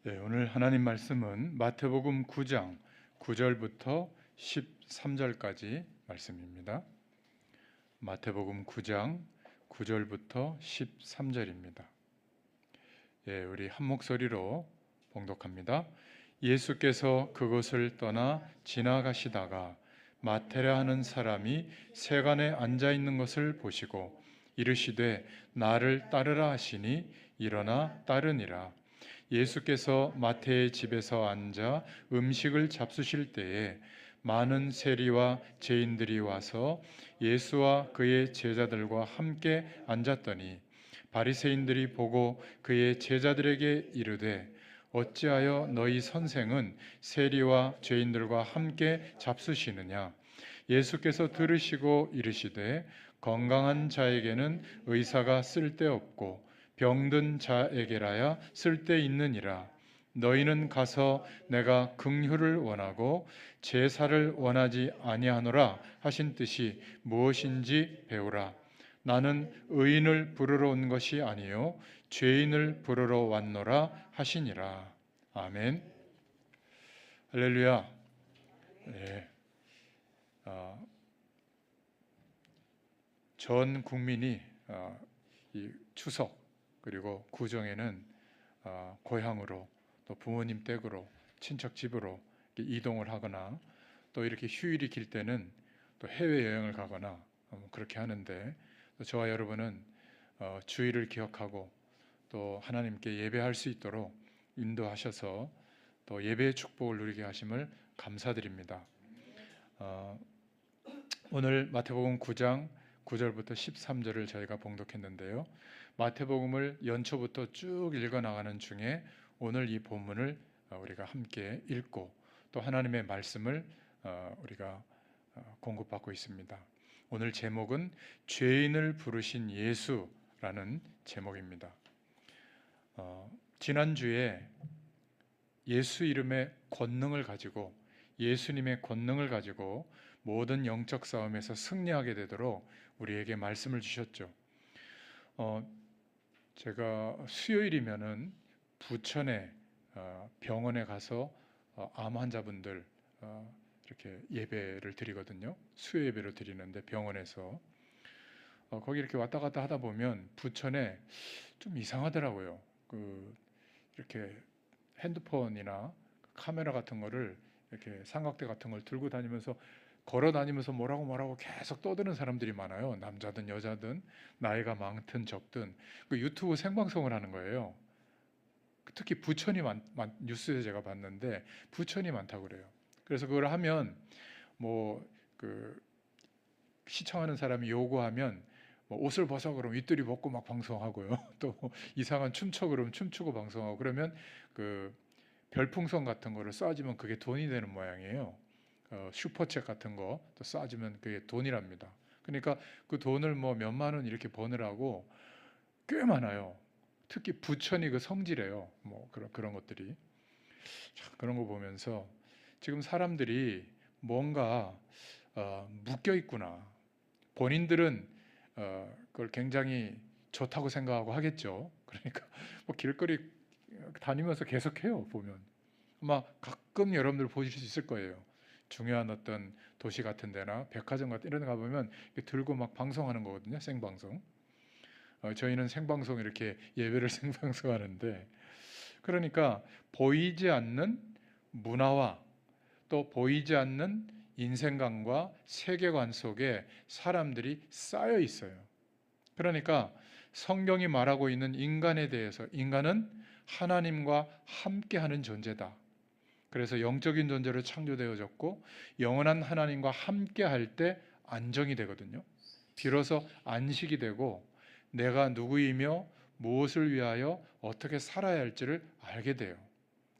네, 오늘 하나님 말씀은 마태복음 9장 9절부터 13절까지 말씀입니다. 마태복음 9장 9절부터 13절입니다. 예, 우리 한 목소리로 봉독합니다. 예수께서 그곳을 떠나 지나가시다가 마테라 하는 사람이 세간에 앉아 있는 것을 보시고 이르시되 나를 따르라 하시니 일어나 따르니라. 예수께서 마태의 집에서 앉아 음식을 잡수실 때에 많은 세리와 죄인들이 와서 예수와 그의 제자들과 함께 앉았더니 바리새인들이 보고 그의 제자들에게 이르되 어찌하여 너희 선생은 세리와 죄인들과 함께 잡수시느냐. 예수께서 들으시고 이르시되 건강한 자에게는 의사가 쓸데없고 병든 자에게라야 쓸데있느니라. 너희는 가서 내가 긍휼을 원하고 제사를 원하지 아니하노라 하신 뜻이 무엇인지 배우라. 나는 의인을 부르러 온 것이 아니요 죄인을 부르러 왔노라 하시니라. 아멘. 할렐루야. 네. 전 국민이 이 추석 그리고 구정에는 고향으로 또 부모님 댁으로 친척 집으로 이동을 하거나 또 이렇게 휴일이 길 때는 또 해외 여행을 가거나 그렇게 하는데 또 저와 여러분은 주일을 기억하고 또 하나님께 예배할 수 있도록 인도하셔서 또 예배의 축복을 누리게 하심을 감사드립니다. 오늘 마태복음 9장 9절부터 13절을 저희가 봉독했는데요. 마태복음을 연초부터 쭉 읽어나가는 중에 오늘 이 본문을 우리가 함께 읽고 또 하나님의 말씀을 우리가 공급받고 있습니다. 오늘 제목은 죄인을 부르신 예수라는 제목입니다. 지난주에 예수 이름의 권능을 가지고 예수님의 권능을 가지고 모든 영적 싸움에서 승리하게 되도록 우리에게 말씀을 주셨죠. 제가 수요일이면은 부천에 병원에 가서 암 환자분들 이렇게 예배를 드리거든요. 수요 예배를 드리는데 병원에서 거기 이렇게 왔다 갔다 하다 보면 부천에 좀 이상하더라고요. 이렇게 핸드폰이나 카메라 같은 거를 이렇게 삼각대 같은 걸 들고 다니면서 걸어 다니면서 뭐라고 계속 떠드는 사람들이 많아요. 남자든 여자든 나이가 많든 적든 유튜브 생방송을 하는 거예요. 특히 부천이 뉴스에 제가 봤는데 부천이 많다고 그래요. 그래서 그걸 하면 시청하는 사람이 요구하면 옷을 벗어 그러면 윗들이 벗고 막 방송하고요. 또 이상한 춤춰 그러면 춤추고 방송하고 그러면 별풍선 같은 거를 쏴주면 그게 돈이 되는 모양이에요. 슈퍼챗 같은 거 또 쏴주면 그게 돈이랍니다. 그러니까 그 돈을 몇만 원 이렇게 버느라고 꽤 많아요. 특히 부천이 그 성지래요. 그런 것들이. 그런 거 보면서 지금 사람들이 뭔가 묶여 있구나. 본인들은 그걸 굉장히 좋다고 생각하고 하겠죠. 그러니까 길거리 다니면서 계속해요. 보면 아마 가끔 여러분들 보실 수 있을 거예요. 중요한 어떤 도시 같은 데나 백화점 같은 이런 데 가보면 들고 막 방송하는 거거든요. 생방송. 저희는 생방송 이렇게 예배를 생방송하는데 그러니까 보이지 않는 문화와 또 보이지 않는 인생관과 세계관 속에 사람들이 쌓여 있어요. 그러니까 성경이 말하고 있는 인간에 대해서 인간은 하나님과 함께하는 존재다. 그래서 영적인 존재로 창조되어졌고 영원한 하나님과 함께할 때 안정이 되거든요. 비로소 안식이 되고 내가 누구이며 무엇을 위하여 어떻게 살아야 할지를 알게 돼요.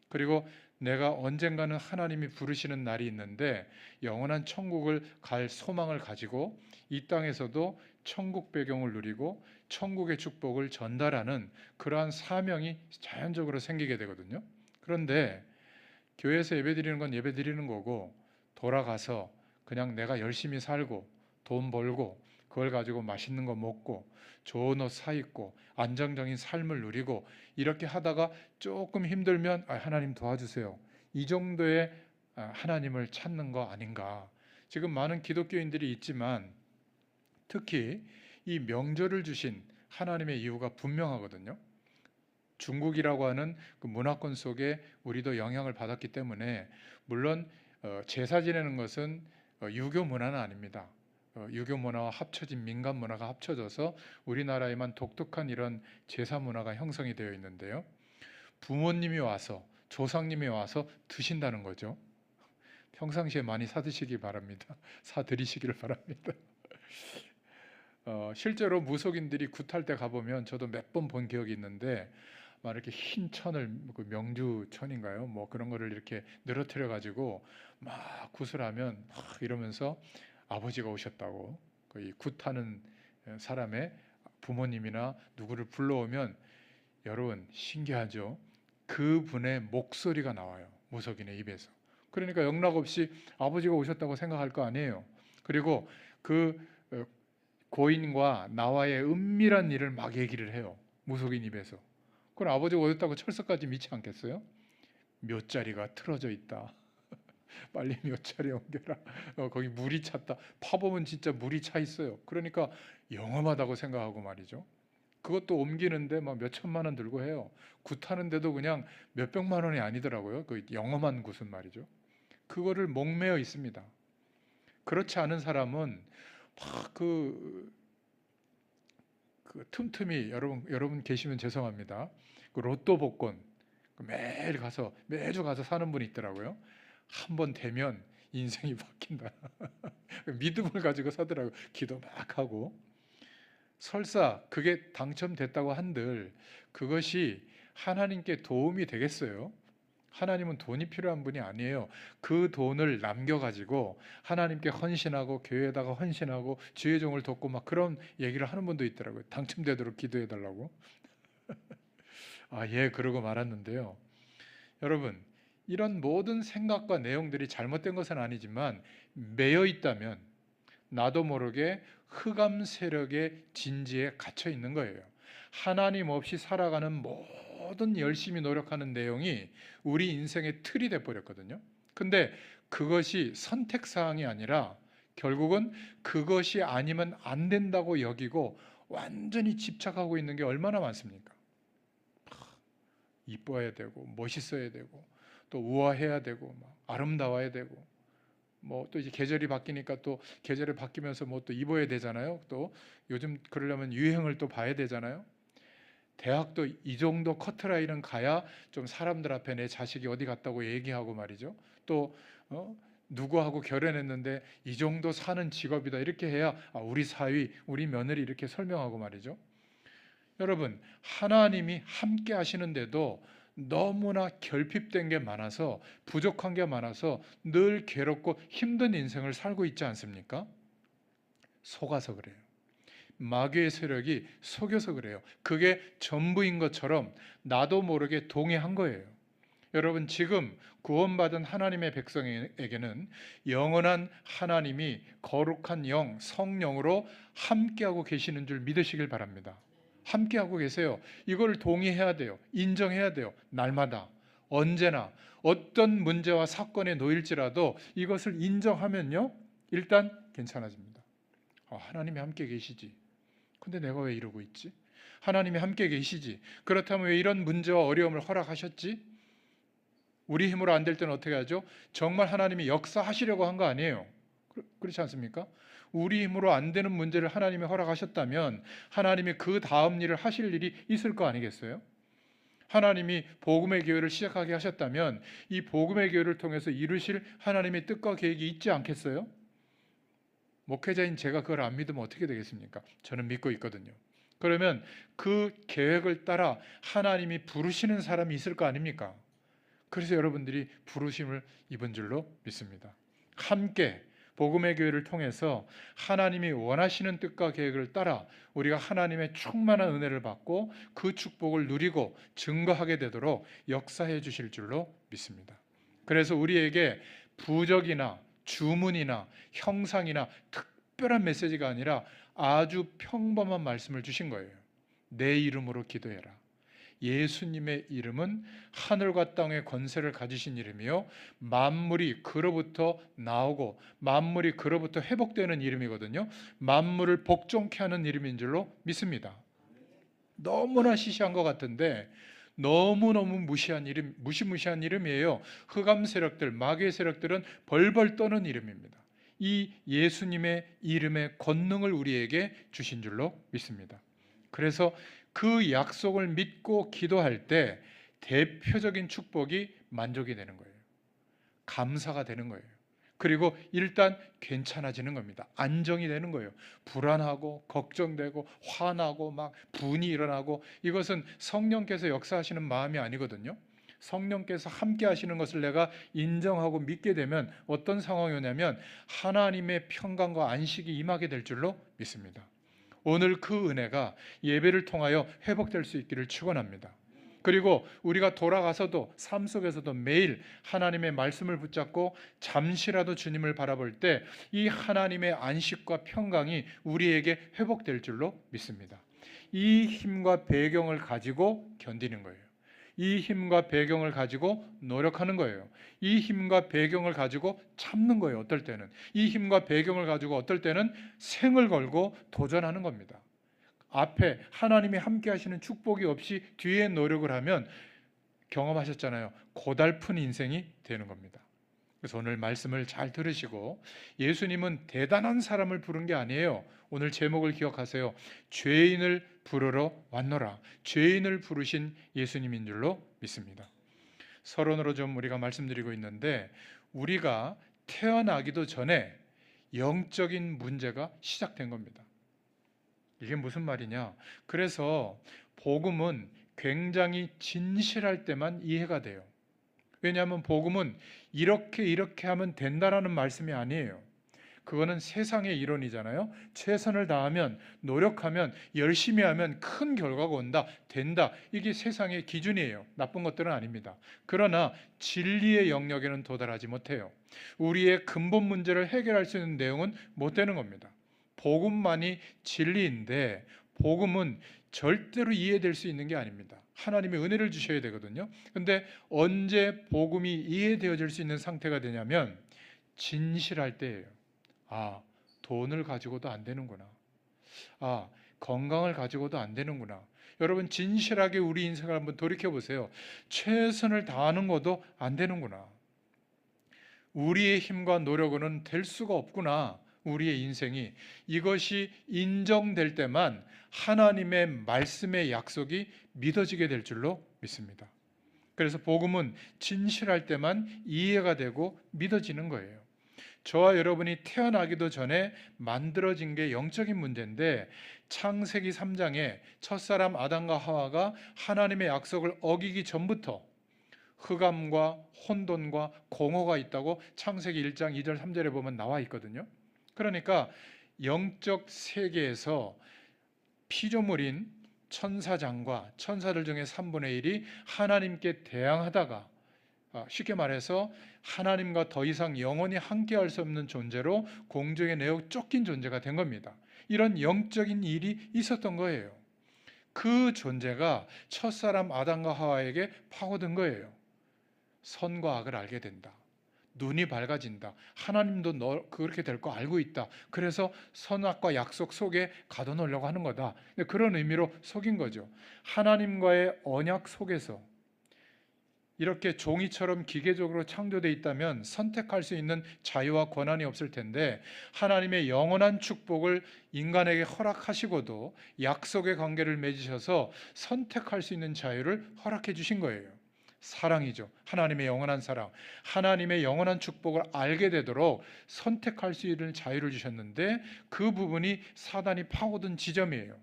그리고 내가 언젠가는 하나님이 부르시는 날이 있는데 영원한 천국을 갈 소망을 가지고 이 땅에서도 천국 배경을 누리고 천국의 축복을 전달하는 그러한 사명이 자연적으로 생기게 되거든요. 그런데 교회에서 예배드리는 건 예배드리는 거고 돌아가서 그냥 내가 열심히 살고 돈 벌고 그걸 가지고 맛있는 거 먹고 좋은 옷 사 입고 안정적인 삶을 누리고 이렇게 하다가 조금 힘들면 하나님 도와주세요. 이 정도의 하나님을 찾는 거 아닌가. 지금 많은 기독교인들이 있지만 특히 이 명절을 주신 하나님의 이유가 분명하거든요. 중국이라고 하는 그 문화권 속에 우리도 영향을 받았기 때문에 물론 제사 지내는 것은 유교 문화는 아닙니다. 유교 문화와 합쳐진 민간 문화가 합쳐져서 우리나라에만 독특한 이런 제사 문화가 형성이 되어 있는데요. 부모님이 와서 조상님이 와서 드신다는 거죠. 평상시에 많이 사드시기 바랍니다. 사드리시기를 바랍니다. 실제로 무속인들이 굿할 때 가보면 저도 몇 번 본 기억이 있는데 막 이렇게 흰 천을 명주천인가요? 뭐 그런 거를 이렇게 늘어뜨려 가지고 막 굿을 하면 막 이러면서 아버지가 오셨다고 이 굿하는 사람의 부모님이나 누구를 불러오면 여러분 신기하죠? 그분의 목소리가 나와요. 무속인의 입에서. 그러니까 영락없이 아버지가 오셨다고 생각할 거 아니에요. 그리고 그 고인과 나와의 은밀한 일을 막 얘기를 해요. 무속인 입에서. 그럼 아버지가 오셨다고 철석까지 믿지 않겠어요? 묘자리가 틀어져 있다. 빨리 묘자리 옮겨라. 거기 물이 찼다. 파보면 진짜 물이 차 있어요. 그러니까 영험하다고 생각하고 말이죠. 그것도 옮기는데 막 몇 천만 원 들고 해요. 굿하는데도 그냥 몇 백만 원이 아니더라고요. 그 영험한 굿은 말이죠. 그거를 목매어 있습니다. 그렇지 않은 사람은 막 그 틈틈이 여러분 계시면 죄송합니다. 그 로또 복권 매주 가서 사는 분이 있더라고요. 한 번 되면 인생이 바뀐다. 믿음을 가지고 사더라고요. 기도 막 하고. 설사 그게 당첨됐다고 한들 그것이 하나님께 도움이 되겠어요? 하나님은 돈이 필요한 분이 아니에요. 그 돈을 남겨가지고 하나님께 헌신하고 교회에다가 헌신하고 주의 종을 돕고 막 그런 얘기를 하는 분도 있더라고요. 당첨되도록 기도해달라고. 예, 그러고 말았는데요. 여러분, 이런 모든 생각과 내용들이 잘못된 것은 아니지만 매여 있다면 나도 모르게 흑암 세력의 진지에 갇혀 있는 거예요. 하나님 없이 살아가는 모든 열심히 노력하는 내용이 우리 인생의 틀이 돼버렸거든요. 근데 그것이 선택사항이 아니라 결국은 그것이 아니면 안 된다고 여기고 완전히 집착하고 있는 게 얼마나 많습니까? 이뻐야 되고 멋있어야 되고 또 우아해야 되고 아름다워야 되고 뭐 또 이제 계절이 바뀌니까 또 계절이 바뀌면서 뭐 또 입어야 되잖아요. 또 요즘 그러려면 유행을 또 봐야 되잖아요. 대학도 이 정도 커트라인은 가야 좀 사람들 앞에 내 자식이 어디 갔다고 얘기하고 말이죠. 또 누구하고 결혼했는데 이 정도 사는 직업이다 이렇게 해야 우리 사위, 우리 며느리 이렇게 설명하고 말이죠. 여러분, 하나님이 함께 하시는데도 너무나 결핍된 게 많아서 부족한 게 많아서 늘 괴롭고 힘든 인생을 살고 있지 않습니까? 속아서 그래요. 마귀의 세력이 속여서 그래요. 그게 전부인 것처럼 나도 모르게 동의한 거예요. 여러분, 지금 구원받은 하나님의 백성에게는 영원한 하나님이 거룩한 영, 성령으로 함께하고 계시는 줄 믿으시길 바랍니다. 함께하고 계세요. 이걸 동의해야 돼요. 인정해야 돼요. 날마다 언제나 어떤 문제와 사건에 놓일지라도 이것을 인정하면요 일단 괜찮아집니다. 하나님이 함께 계시지. 근데 내가 왜 이러고 있지? 하나님이 함께 계시지. 그렇다면 왜 이런 문제와 어려움을 허락하셨지? 우리 힘으로 안 될 때는 어떻게 하죠? 정말 하나님이 역사하시려고 한 거 아니에요. 그렇지 않습니까? 우리 힘으로 안 되는 문제를 하나님이 허락하셨다면 하나님이 그 다음 일을 하실 일이 있을 거 아니겠어요? 하나님이 복음의 교회를 시작하게 하셨다면 이 복음의 교회를 통해서 이루실 하나님의 뜻과 계획이 있지 않겠어요? 목회자인 제가 그걸 안 믿으면 어떻게 되겠습니까? 저는 믿고 있거든요. 그러면 그 계획을 따라 하나님이 부르시는 사람이 있을 거 아닙니까? 그래서 여러분들이 부르심을 입은 줄로 믿습니다. 함께 복음의 교회를 통해서 하나님이 원하시는 뜻과 계획을 따라 우리가 하나님의 충만한 은혜를 받고 그 축복을 누리고 증거하게 되도록 역사해 주실 줄로 믿습니다. 그래서 우리에게 부적이나 주문이나 형상이나 특별한 메시지가 아니라 아주 평범한 말씀을 주신 거예요. 내 이름으로 기도해라. 예수님의 이름은 하늘과 땅의 권세를 가지신 이름이요, 만물이 그로부터 나오고 만물이 그로부터 회복되는 이름이거든요. 만물을 복종케 하는 이름인 줄로 믿습니다. 너무나 시시한 것 같은데 너무너무 무시한 이름, 무시무시한 이름이에요. 흑암 세력들, 마귀의 세력들은 벌벌 떠는 이름입니다. 이 예수님의 이름의 권능을 우리에게 주신 줄로 믿습니다. 그래서 그 약속을 믿고 기도할 때 대표적인 축복이 만족이 되는 거예요. 감사가 되는 거예요. 그리고 일단 괜찮아지는 겁니다. 안정이 되는 거예요. 불안하고 걱정되고 화나고 막 분이 일어나고, 이것은 성령께서 역사하시는 마음이 아니거든요. 성령께서 함께 하시는 것을 내가 인정하고 믿게 되면 어떤 상황이 오냐면 하나님의 평강과 안식이 임하게 될 줄로 믿습니다. 오늘 그 은혜가 예배를 통하여 회복될 수 있기를 축원합니다. 그리고 우리가 돌아가서도 삶 속에서도 매일 하나님의 말씀을 붙잡고 잠시라도 주님을 바라볼 때 이 하나님의 안식과 평강이 우리에게 회복될 줄로 믿습니다. 이 힘과 배경을 가지고 견디는 거예요. 이 힘과 배경을 가지고 노력하는 거예요. 이 힘과 배경을 가지고 참는 거예요. 어떨 때는 이 힘과 배경을 가지고 어떨 때는 생을 걸고 도전하는 겁니다. 앞에 하나님이 함께 하시는 축복이 없이 뒤에 노력을 하면 경험하셨잖아요. 고달픈 인생이 되는 겁니다. 그래서 오늘 말씀을 잘 들으시고, 예수님은 대단한 사람을 부른 게 아니에요. 오늘 제목을 기억하세요. 죄인을 부르러 왔노라. 죄인을 부르신 예수님인 줄로 믿습니다. 서론으로 좀 우리가 말씀드리고 있는데, 우리가 태어나기도 전에 영적인 문제가 시작된 겁니다. 이게 무슨 말이냐? 그래서 복음은 굉장히 진실할 때만 이해가 돼요. 왜냐하면 복음은 이렇게 하면 된다라는 말씀이 아니에요. 그거는 세상의 이론이잖아요. 최선을 다하면, 노력하면, 열심히 하면 큰 결과가 온다, 된다. 이게 세상의 기준이에요. 나쁜 것들은 아닙니다. 그러나 진리의 영역에는 도달하지 못해요. 우리의 근본 문제를 해결할 수 있는 내용은 못 되는 겁니다. 복음만이 진리인데 복음은 절대로 이해될 수 있는 게 아닙니다. 하나님의 은혜를 주셔야 되거든요. 근데 언제 복음이 이해되어질 수 있는 상태가 되냐면 진실할 때예요. 아, 돈을 가지고도 안 되는구나. 아, 건강을 가지고도 안 되는구나. 여러분, 진실하게 우리 인생을 한번 돌이켜 보세요. 최선을 다하는 것도 안 되는구나. 우리의 힘과 노력으로는 될 수가 없구나. 우리의 인생이, 이것이 인정될 때만 하나님의 말씀의 약속이 믿어지게 될 줄로 믿습니다. 그래서 복음은 진실할 때만 이해가 되고 믿어지는 거예요. 저와 여러분이 태어나기도 전에 만들어진 게 영적인 문제인데, 창세기 3장에 첫사람 아담과 하와가 하나님의 약속을 어기기 전부터 흑암과 혼돈과 공허가 있다고 창세기 1장 2절 3절에 보면 나와 있거든요. 그러니까 영적 세계에서 피조물인 천사장과 천사들 중에 3분의 1이 하나님께 대항하다가, 쉽게 말해서 하나님과 더 이상 영원히 함께할 수 없는 존재로 공중에 내어 쫓긴 존재가 된 겁니다. 이런 영적인 일이 있었던 거예요. 그 존재가 첫사람 아담과 하와에게 파고든 거예요. 선과 악을 알게 된다. 눈이 밝아진다. 하나님도 너 그렇게 될 거 알고 있다. 그래서 선악과 약속 속에 가둬놓으려고 하는 거다. 그런 의미로 속인 거죠. 하나님과의 언약 속에서 이렇게 종이처럼 기계적으로 창조되어 있다면 선택할 수 있는 자유와 권한이 없을 텐데, 하나님의 영원한 축복을 인간에게 허락하시고도 약속의 관계를 맺으셔서 선택할 수 있는 자유를 허락해 주신 거예요. 사랑이죠. 하나님의 영원한 사랑, 하나님의 영원한 축복을 알게 되도록 선택할 수 있는 자유를 주셨는데, 그 부분이 사단이 파고든 지점이에요.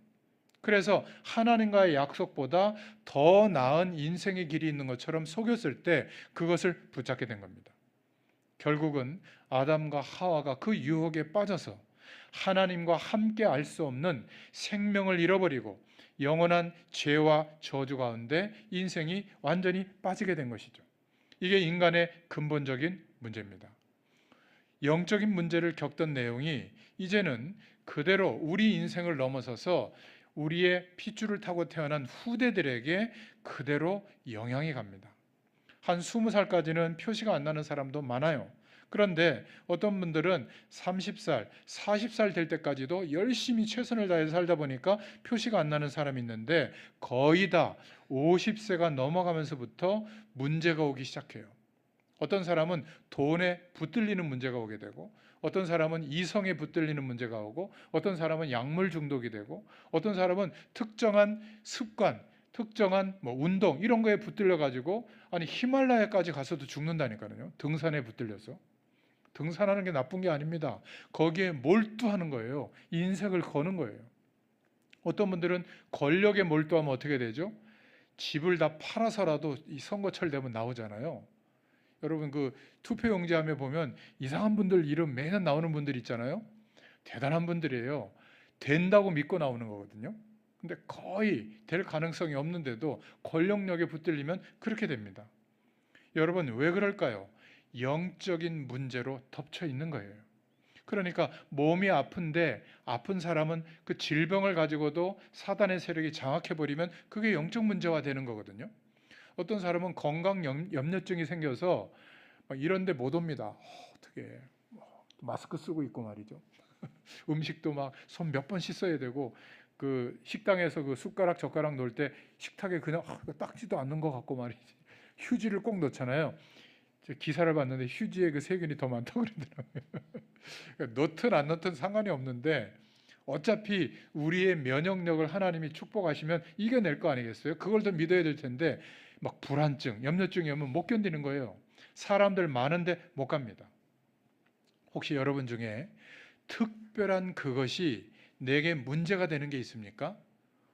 그래서 하나님과의 약속보다 더 나은 인생의 길이 있는 것처럼 속였을 때 그것을 붙잡게 된 겁니다. 결국은 아담과 하와가 그 유혹에 빠져서 하나님과 함께 알 수 없는 생명을 잃어버리고 영원한 죄와 저주 가운데 인생이 완전히 빠지게 된 것이죠. 이게 인간의 근본적인 문제입니다. 영적인 문제를 겪던 내용이 이제는 그대로 우리 인생을 넘어서서 우리의 핏줄을 타고 태어난 후대들에게 그대로 영향이 갑니다. 한 20살까지는 표시가 안 나는 사람도 많아요. 그런데 어떤 분들은 30살, 40살 될 때까지도 열심히 최선을 다해서 살다 보니까 표시가 안 나는 사람이 있는데 거의 다 50세가 넘어가면서부터 문제가 오기 시작해요. 어떤 사람은 돈에 붙들리는 문제가 오게 되고, 어떤 사람은 이성에 붙들리는 문제가 오고, 어떤 사람은 약물 중독이 되고, 어떤 사람은 특정한 습관, 특정한 운동 이런 거에 붙들려 가지고 아니 히말라야까지 가서도 죽는다니까요. 등산에 붙들려서. 등산하는 게 나쁜 게 아닙니다. 거기에 몰두하는 거예요. 인생을 거는 거예요. 어떤 분들은 권력에 몰두하면 어떻게 되죠? 집을 다 팔아서라도 이 선거철 되면 나오잖아요. 여러분 그 투표용지 하면 보면 이상한 분들 이름 매년 나오는 분들 있잖아요. 대단한 분들이에요. 된다고 믿고 나오는 거거든요. 근데 거의 될 가능성이 없는데도 권력력에 붙들리면 그렇게 됩니다. 여러분 왜 그럴까요? 영적인 문제로 덮쳐 있는 거예요. 그러니까 몸이 아픈데 아픈 사람은 그 질병을 가지고도 사단의 세력이 장악해버리면 그게 영적 문제화 되는 거거든요. 어떤 사람은 건강 염려증이 생겨서 이런 데 못 옵니다. 어떻게 마스크 쓰고 있고 말이죠. 음식도 막 손 몇 번 씻어야 되고 그 식당에서 그 숟가락 젓가락 놓을 때 식탁에 그냥 닦지도 않는 것 같고 말이지. 휴지를 꼭 넣잖아요. 기사를 봤는데 휴지에 그 세균이 더 많다고 그러더라고요. 그러니까 넣든 안 넣든 상관이 없는데 어차피 우리의 면역력을 하나님이 축복하시면 이겨낼 거 아니겠어요? 그걸 더 믿어야 될 텐데 막 불안증, 염려증이 오면 못 견디는 거예요. 사람들 많은데 못 갑니다. 혹시 여러분 중에 특별한 그것이 내게 문제가 되는 게 있습니까?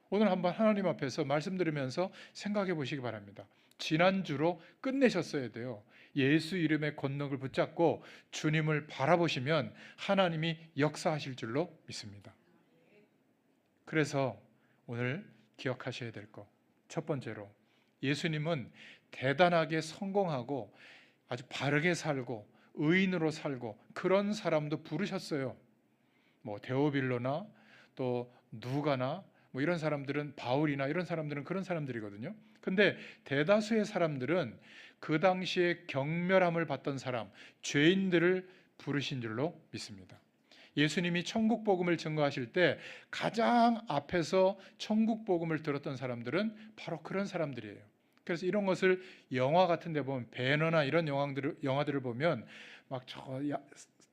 오늘 한번 하나님 앞에서 말씀 들으면서 생각해 보시기 바랍니다. 지난주로 끝내셨어야 돼요. 예수 이름의 권능을 붙잡고 주님을 바라보시면 하나님이 역사하실 줄로 믿습니다. 그래서 오늘 기억하셔야 될 것, 첫 번째로 예수님은 대단하게 성공하고 아주 바르게 살고 의인으로 살고 그런 사람도 부르셨어요. 데오빌로나 또 누가나 이런 사람들은 바울이나 이런 사람들은 그런 사람들이거든요. 근데 대다수의 사람들은 그 당시에 경멸함을 받던 사람, 죄인들을 부르신 줄로 믿습니다. 예수님이 천국 복음을 증거하실 때 가장 앞에서 천국 복음을 들었던 사람들은 바로 그런 사람들이에요. 그래서 이런 것을 영화 같은 데 보면 배너나 이런 영화들을 보면 막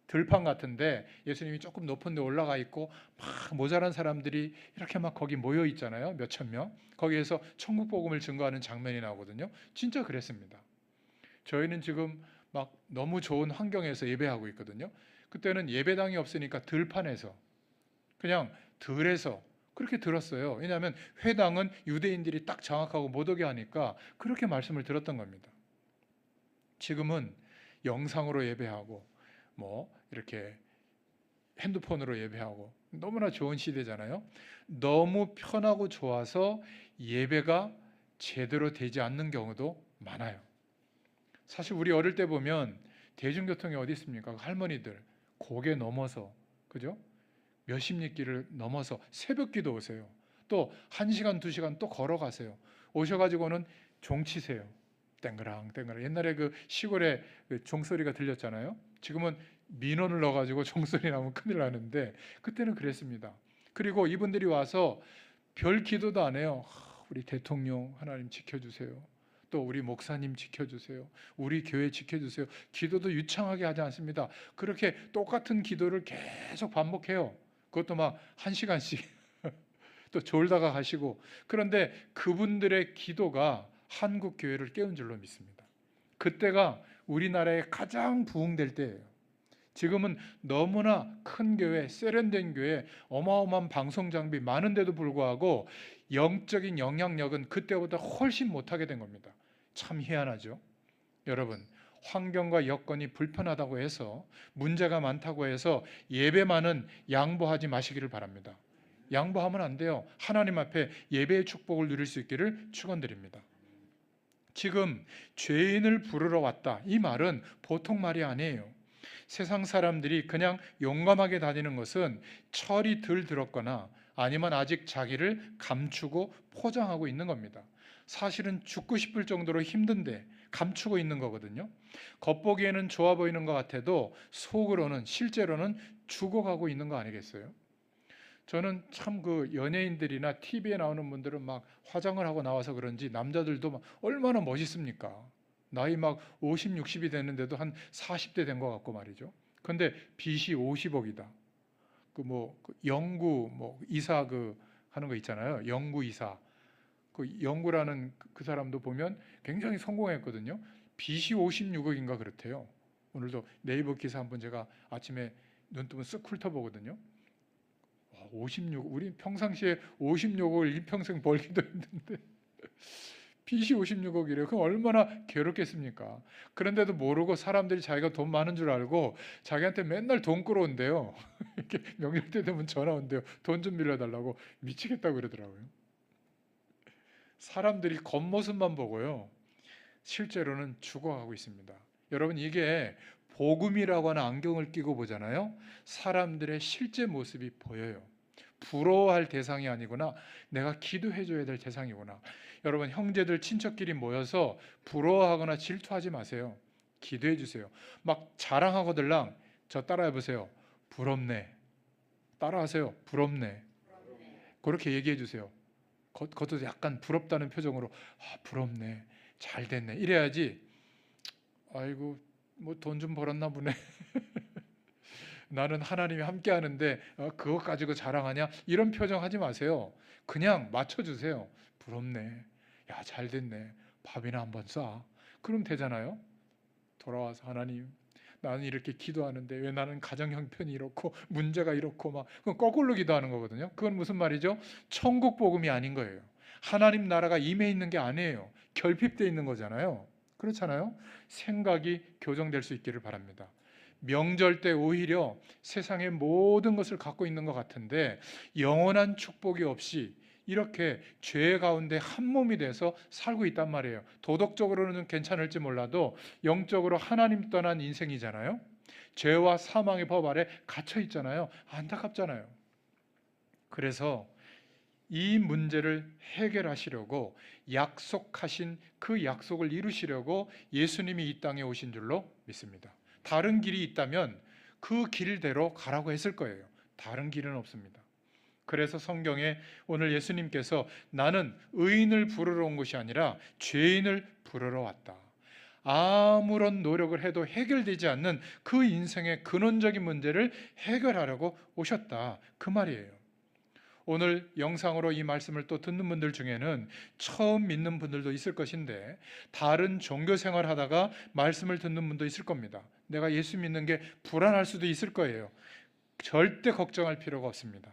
들판 같은데 예수님이 조금 높은 데 올라가 있고 막 모자란 사람들이 이렇게 막 거기 모여 있잖아요. 몇천 명. 거기에서 천국 복음을 증거하는 장면이 나오거든요. 진짜 그랬습니다. 저희는 지금 막 너무 좋은 환경에서 예배하고 있거든요. 그때는 예배당이 없으니까 들판에서 그냥 들에서 그렇게 들었어요. 왜냐하면 회당은 유대인들이 딱 장악하고 못 오게 하니까 그렇게 말씀을 들었던 겁니다. 지금은 영상으로 예배하고 이렇게 핸드폰으로 예배하고 너무나 좋은 시대잖아요. 너무 편하고 좋아서 예배가 제대로 되지 않는 경우도 많아요. 사실 우리 어릴 때 보면 대중교통이 어디 있습니까? 할머니들 고개 넘어서 그죠? 몇십 리길을 넘어서 새벽기도 오세요. 또 1시간 2시간 또 걸어가세요. 오셔가지고는 종 치세요. 땡그랑 땡그랑. 옛날에 그 시골에 그 종소리가 들렸잖아요. 지금은 민원을 넣어가지고 종소리 나면 큰일 나는데 그때는 그랬습니다. 그리고 이분들이 와서 별 기도도 안 해요. 우리 대통령 하나님 지켜주세요. 또 우리 목사님 지켜주세요. 우리 교회 지켜주세요. 기도도 유창하게 하지 않습니다. 그렇게 똑같은 기도를 계속 반복해요. 그것도 막 1시간씩 또 졸다가 가시고. 그런데 그분들의 기도가 한국 교회를 깨운 줄로 믿습니다. 그때가 우리나라에 가장 부흥될 때예요. 지금은 너무나 큰 교회, 세련된 교회, 어마어마한 방송 장비 많은데도 불구하고 영적인 영향력은 그때보다 훨씬 못하게 된 겁니다. 참 희한하죠. 여러분, 환경과 여건이 불편하다고 해서 문제가 많다고 해서 예배만은 양보하지 마시기를 바랍니다. 양보하면 안 돼요. 하나님 앞에 예배의 축복을 누릴 수 있기를 축원드립니다. 지금 죄인을 부르러 왔다. 이 말은 보통 말이 아니에요. 세상 사람들이 그냥 용감하게 다니는 것은 철이 덜 들었거나 아니면 아직 자기를 감추고 포장하고 있는 겁니다. 사실은 죽고 싶을 정도로 힘든데 감추고 있는 거거든요. 겉보기에는 좋아 보이는 것 같아도 속으로는, 실제로는 죽어가고 있는 거 아니겠어요? 저는 참 그 연예인들이나 TV에 나오는 분들은 막 화장을 하고 나와서 그런지 남자들도 막 얼마나 멋있습니까? 나이 막 50, 60이 됐는데도 한 40대 된 것 같고 말이죠. 근데 빚이 50억이다. 그 영구 이사 하는 거 있잖아요. 영구 이사. 그 영구라는 그 사람도 보면 굉장히 성공했거든요. 빚이 56억인가 그렇대요. 오늘도 네이버 기사 한번 제가 아침에 눈 뜨면 쓱 훑어보거든요. 56, 우리 평상시에 56억을 일평생 벌기도 힘든데 빚이 56억이래요. 그럼 얼마나 괴롭겠습니까? 그런데도 모르고 사람들이 자기가 돈 많은 줄 알고 자기한테 맨날 돈 끌어온대요. 이렇게 명절 때 되면 전화 온대요. 돈 좀 빌려달라고. 미치겠다고 그러더라고요. 사람들이 겉모습만 보고요, 실제로는 죽어가고 있습니다. 여러분, 이게 복음이라고 하는 안경을 끼고 보잖아요. 사람들의 실제 모습이 보여요. 부러워할 대상이 아니구나. 내가 기도해 줘야 될 대상이구나. 여러분, 형제들 친척끼리 모여서 부러워하거나 질투하지 마세요. 기도해 주세요. 막 자랑하고들랑 저 따라해 보세요. 부럽네. 따라하세요. 부럽네. 그렇게 얘기해 주세요. 그것도 약간 부럽다는 표정으로, 부럽네. 잘 됐네. 이래야지. 아이고, 뭐 돈 좀 벌었나 보네. 나는 하나님이 함께 하는데 그것 가지고 자랑하냐? 이런 표정 하지 마세요. 그냥 맞춰주세요. 부럽네. 야, 잘 됐네. 밥이나 한번 쏴. 그럼 되잖아요. 돌아와서 하나님, 나는 이렇게 기도하는데 왜 나는 가정 형편이 이렇고 문제가 이렇고 막 그건 거꾸로 기도하는 거거든요. 그건 무슨 말이죠? 천국 복음이 아닌 거예요. 하나님 나라가 임해 있는 게 아니에요. 결핍되어 있는 거잖아요. 그렇잖아요. 생각이 교정될 수 있기를 바랍니다. 명절 때 오히려 세상의 모든 것을 갖고 있는 것 같은데 영원한 축복이 없이 이렇게 죄 가운데 한 몸이 돼서 살고 있단 말이에요. 도덕적으로는 괜찮을지 몰라도 영적으로 하나님 떠난 인생이잖아요. 죄와 사망의 법 아래 갇혀 있잖아요. 안타깝잖아요. 그래서 이 문제를 해결하시려고 약속하신 그 약속을 이루시려고 예수님이 이 땅에 오신 줄로 믿습니다. 다른 길이 있다면 그 길대로 가라고 했을 거예요. 다른 길은 없습니다. 그래서 성경에 오늘 예수님께서 나는 의인을 부르러 온 것이 아니라 죄인을 부르러 왔다. 아무런 노력을 해도 해결되지 않는 그 인생의 근원적인 문제를 해결하려고 오셨다. 그 말이에요. 오늘 영상으로 이 말씀을 또 듣는 분들 중에는 처음 믿는 분들도 있을 것인데 다른 종교 생활 하다가 말씀을 듣는 분도 있을 겁니다. 내가 예수 믿는 게 불안할 수도 있을 거예요. 절대 걱정할 필요가 없습니다.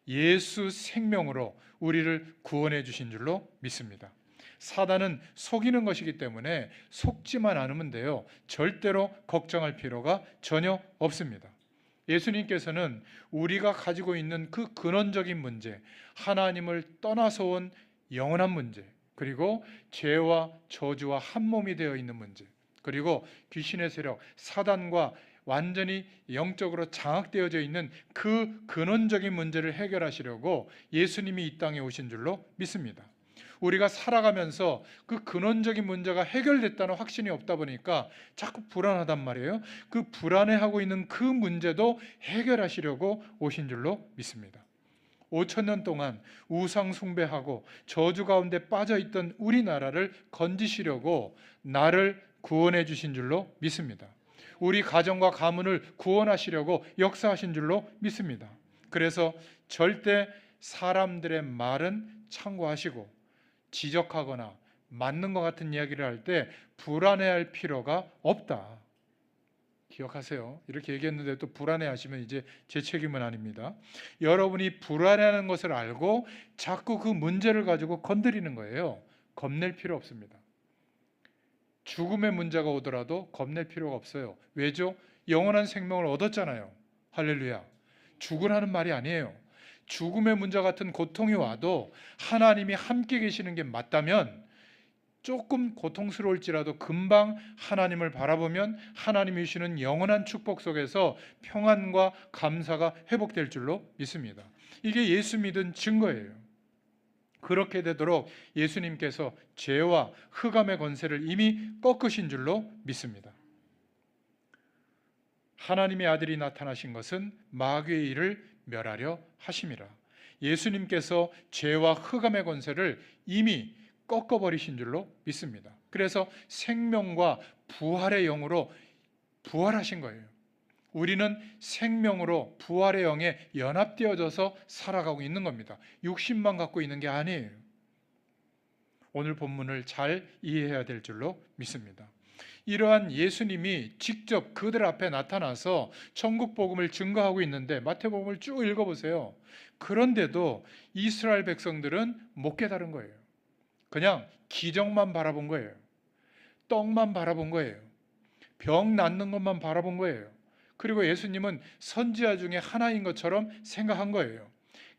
예수 생명으로 우리를 구원해 주신 줄로 믿습니다. 사단은 속이는 것이기 때문에 속지만 않으면 돼요. 절대로 걱정할 필요가 전혀 없습니다. 예수님께서는 우리가 가지고 있는 그 근원적인 문제, 하나님을 떠나서 온 영원한 문제, 그리고 죄와 저주와 한 몸이 되어 있는 문제, 그리고 귀신의 세력, 사단과 완전히 영적으로 장악되어져 있는 그 근원적인 문제를 해결하시려고 예수님이 이 땅에 오신 줄로 믿습니다. 우리가 살아가면서 그 근원적인 문제가 해결됐다는 확신이 없다 보니까 자꾸 불안하단 말이에요. 그 불안해하고 있는 그 문제도 해결하시려고 오신 줄로 믿습니다. 5,000년 동안 우상 숭배하고 저주 가운데 빠져있던 우리나라를 건지시려고 나를 구원해 주신 줄로 믿습니다. 우리 가정과 가문을 구원하시려고 역사하신 줄로 믿습니다. 그래서 절대 사람들의 말은 참고하시고 지적하거나 맞는 것 같은 이야기를 할 때 불안해할 필요가 없다. 기억하세요. 이렇게 얘기했는데 또 불안해하시면 이제 제 책임은 아닙니다. 여러분이 불안해하는 것을 알고 자꾸 그 문제를 가지고 건드리는 거예요. 겁낼 필요 없습니다. 죽음의 문제가 오더라도 겁낼 필요가 없어요. 왜죠? 영원한 생명을 얻었잖아요. 할렐루야. 죽으라는 말이 아니에요. 죽음의 문제 같은 고통이 와도 하나님이 함께 계시는 게 맞다면 조금 고통스러울지라도 금방 하나님을 바라보면 하나님이 주시는 영원한 축복 속에서 평안과 감사가 회복될 줄로 믿습니다. 이게 예수 믿은 증거예요. 그렇게 되도록 예수님께서 죄와 흑암의 권세를 이미 꺾으신 줄로 믿습니다. 하나님의 아들이 나타나신 것은 마귀의 일을 멸하려 하심이라. 예수님께서 죄와 흑암의 권세를 이미 꺾어버리신 줄로 믿습니다. 그래서 생명과 부활의 영으로 부활하신 거예요. 우리는 생명으로 부활의 영에 연합되어져서 살아가고 있는 겁니다. 육신만 갖고 있는 게 아니에요. 오늘 본문을 잘 이해해야 될 줄로 믿습니다. 이러한 예수님이 직접 그들 앞에 나타나서 천국 복음을 증거하고 있는데 마태복음을 쭉 읽어보세요. 그런데도 이스라엘 백성들은 못 깨달은 거예요. 그냥 기적만 바라본 거예요. 떡만 바라본 거예요. 병 낫는 것만 바라본 거예요. 그리고 예수님은 선지자 중에 하나인 것처럼 생각한 거예요.